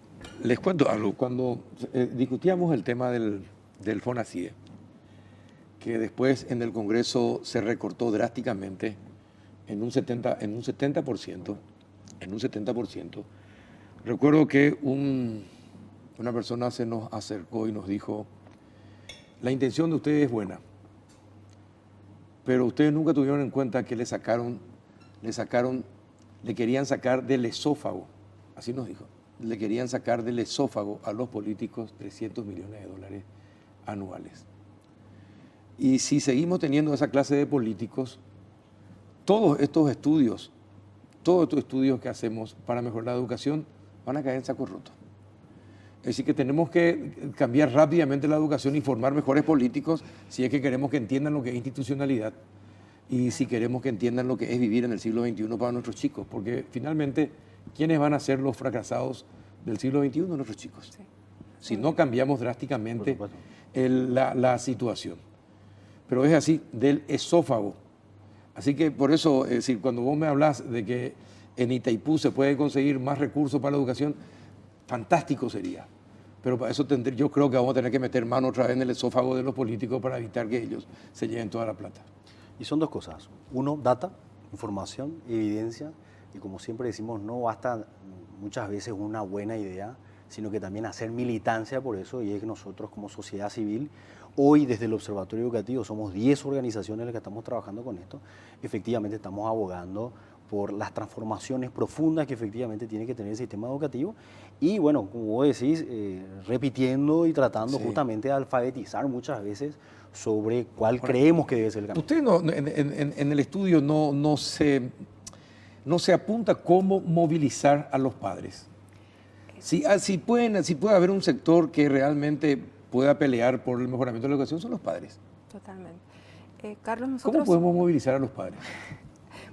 Les cuento algo. Cuando discutíamos el tema del FONACIE, que después en el Congreso se recortó drásticamente en un 70%, recuerdo que una persona se nos acercó y nos dijo, la intención de ustedes es buena, pero ustedes nunca tuvieron en cuenta que le querían sacar del esófago, así nos dijo, le querían sacar del esófago a los políticos 300 millones de dólares anuales. Y si seguimos teniendo esa clase de políticos, todos estos estudios que hacemos para mejorar la educación van a caer en saco roto. Es decir, que tenemos que cambiar rápidamente la educación y formar mejores políticos si es que queremos que entiendan lo que es institucionalidad y si queremos que entiendan lo que es vivir en el siglo XXI para nuestros chicos, porque finalmente, ¿quiénes van a ser los fracasados del siglo XXI? Nuestros chicos. Sí. Si no cambiamos drásticamente la situación. Pero es así, del esófago. Así que por eso, es decir, cuando vos me hablas de que en Itaipú se puede conseguir más recursos para la educación, fantástico sería. Pero para eso yo creo que vamos a tener que meter mano otra vez en el esófago de los políticos para evitar que ellos se lleven toda la plata. Y son dos cosas. Uno, data, información, evidencia. Y como siempre decimos, no basta muchas veces una buena idea, sino que también hacer militancia por eso. Y es que nosotros como sociedad civil, hoy desde el Observatorio Educativo, somos 10 organizaciones las que estamos trabajando con esto. Efectivamente estamos abogando por las transformaciones profundas que efectivamente tiene que tener el sistema educativo y bueno, como vos decís, repitiendo y tratando justamente de alfabetizar muchas veces sobre cuál creemos que debe ser el camino. Usted en el estudio no se apunta cómo movilizar a los padres. Si puede haber un sector que realmente pueda pelear por el mejoramiento de la educación, son los padres. Totalmente. Carlos, nosotros... ¿Cómo podemos movilizar a los padres?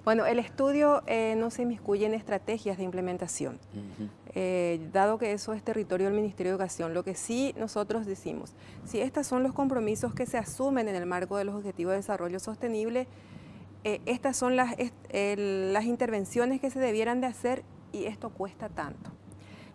Bueno, el estudio no se inmiscuye en estrategias de implementación, dado que eso es territorio del Ministerio de Educación. Lo que sí nosotros decimos, si estos son los compromisos que se asumen en el marco de los Objetivos de Desarrollo Sostenible, estas son las intervenciones que se debieran de hacer y esto cuesta tanto.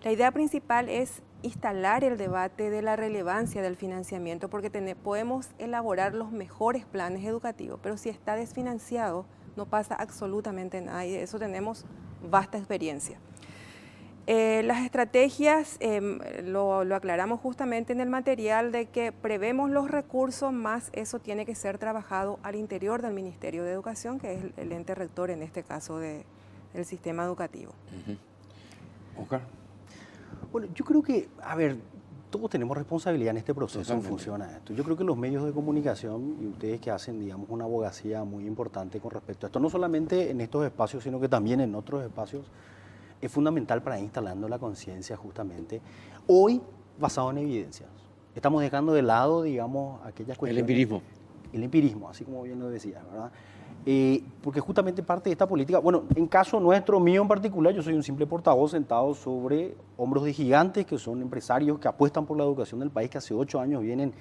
La idea principal es instalar el debate de la relevancia del financiamiento, porque podemos elaborar los mejores planes educativos, pero si está desfinanciado, no pasa absolutamente nada y de eso tenemos vasta experiencia. Las estrategias, lo aclaramos justamente en el material, de que prevemos los recursos, más eso tiene que ser trabajado al interior del Ministerio de Educación, que es el ente rector en este caso del sistema educativo. Oscar. Bueno, yo creo que, a ver, todos tenemos responsabilidad en este proceso. Totalmente. Funciona esto. Yo creo que los medios de comunicación y ustedes que hacen, digamos, una abogacía muy importante con respecto a esto, no solamente en estos espacios, sino que también en otros espacios, es fundamental para ir instalando la conciencia justamente. Hoy, basado en evidencias. Estamos dejando de lado, digamos, aquellas cuestiones... El empirismo. El empirismo, así como bien lo decía, ¿verdad? Porque justamente parte de esta política, bueno, en caso nuestro, mío en particular, yo soy un simple portavoz sentado sobre hombros de gigantes que son empresarios que apuestan por la educación del país, que hace 8 años vienen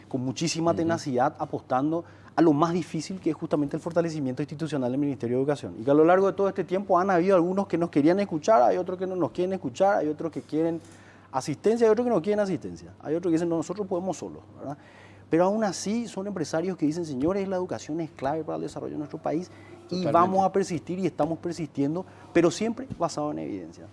con muchísima tenacidad apostando a lo más difícil, que es justamente el fortalecimiento institucional del Ministerio de Educación. Y que a lo largo de todo este tiempo han habido algunos que nos querían escuchar, hay otros que no nos quieren escuchar, hay otros que quieren asistencia, hay otros que no quieren asistencia, hay otros que dicen, no, nosotros podemos solos, ¿verdad? Pero aún así son empresarios que dicen, señores, la educación es clave para el desarrollo de nuestro país. Totalmente. Y vamos a persistir y estamos persistiendo, pero siempre basado en evidencia.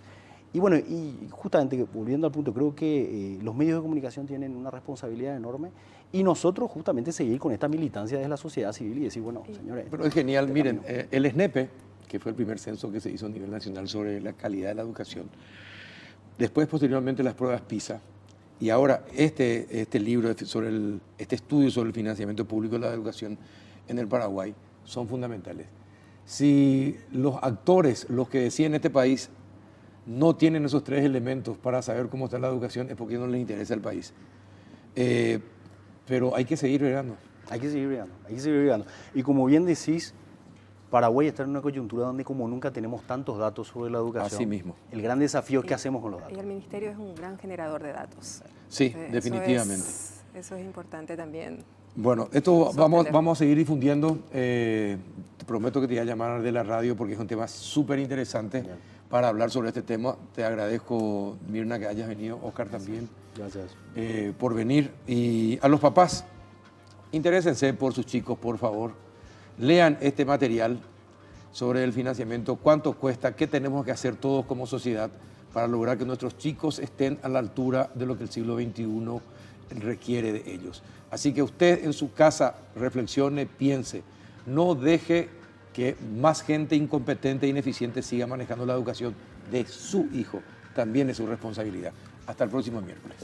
Y bueno, y justamente volviendo al punto, creo que los medios de comunicación tienen una responsabilidad enorme y nosotros justamente seguir con esta militancia de la sociedad civil y decir, bueno, señores... Pero es genial, miren, el SNEPE, que fue el primer censo que se hizo a nivel nacional sobre la calidad de la educación, después posteriormente las pruebas PISA, y ahora este libro sobre este estudio sobre el financiamiento público de la educación en el Paraguay son fundamentales. Si los actores, los que deciden este país, no tienen esos 3 elementos para saber cómo está la educación, es porque no les interesa el país. Pero hay que seguir bregando. Hay que seguir bregando, hay que seguir bregando. Y como bien decís, Paraguay está en una coyuntura donde como nunca tenemos tantos datos sobre la educación. Así mismo. El gran desafío es qué hacemos con los datos. Y el Ministerio es un gran generador de datos. Sí, definitivamente. Eso es importante también. Bueno, esto vamos a seguir difundiendo. Te prometo que te voy a llamar de la radio porque es un tema súper interesante para hablar sobre este tema. Te agradezco, Mirna, que hayas venido, Oscar también. Gracias. Por venir. Y a los papás, interésense por sus chicos, por favor. Lean este material sobre el financiamiento, cuánto cuesta, qué tenemos que hacer todos como sociedad para lograr que nuestros chicos estén a la altura de lo que el siglo XXI requiere de ellos. Así que usted en su casa reflexione, piense, no deje que más gente incompetente e ineficiente siga manejando la educación de su hijo. También es su responsabilidad. Hasta el próximo miércoles.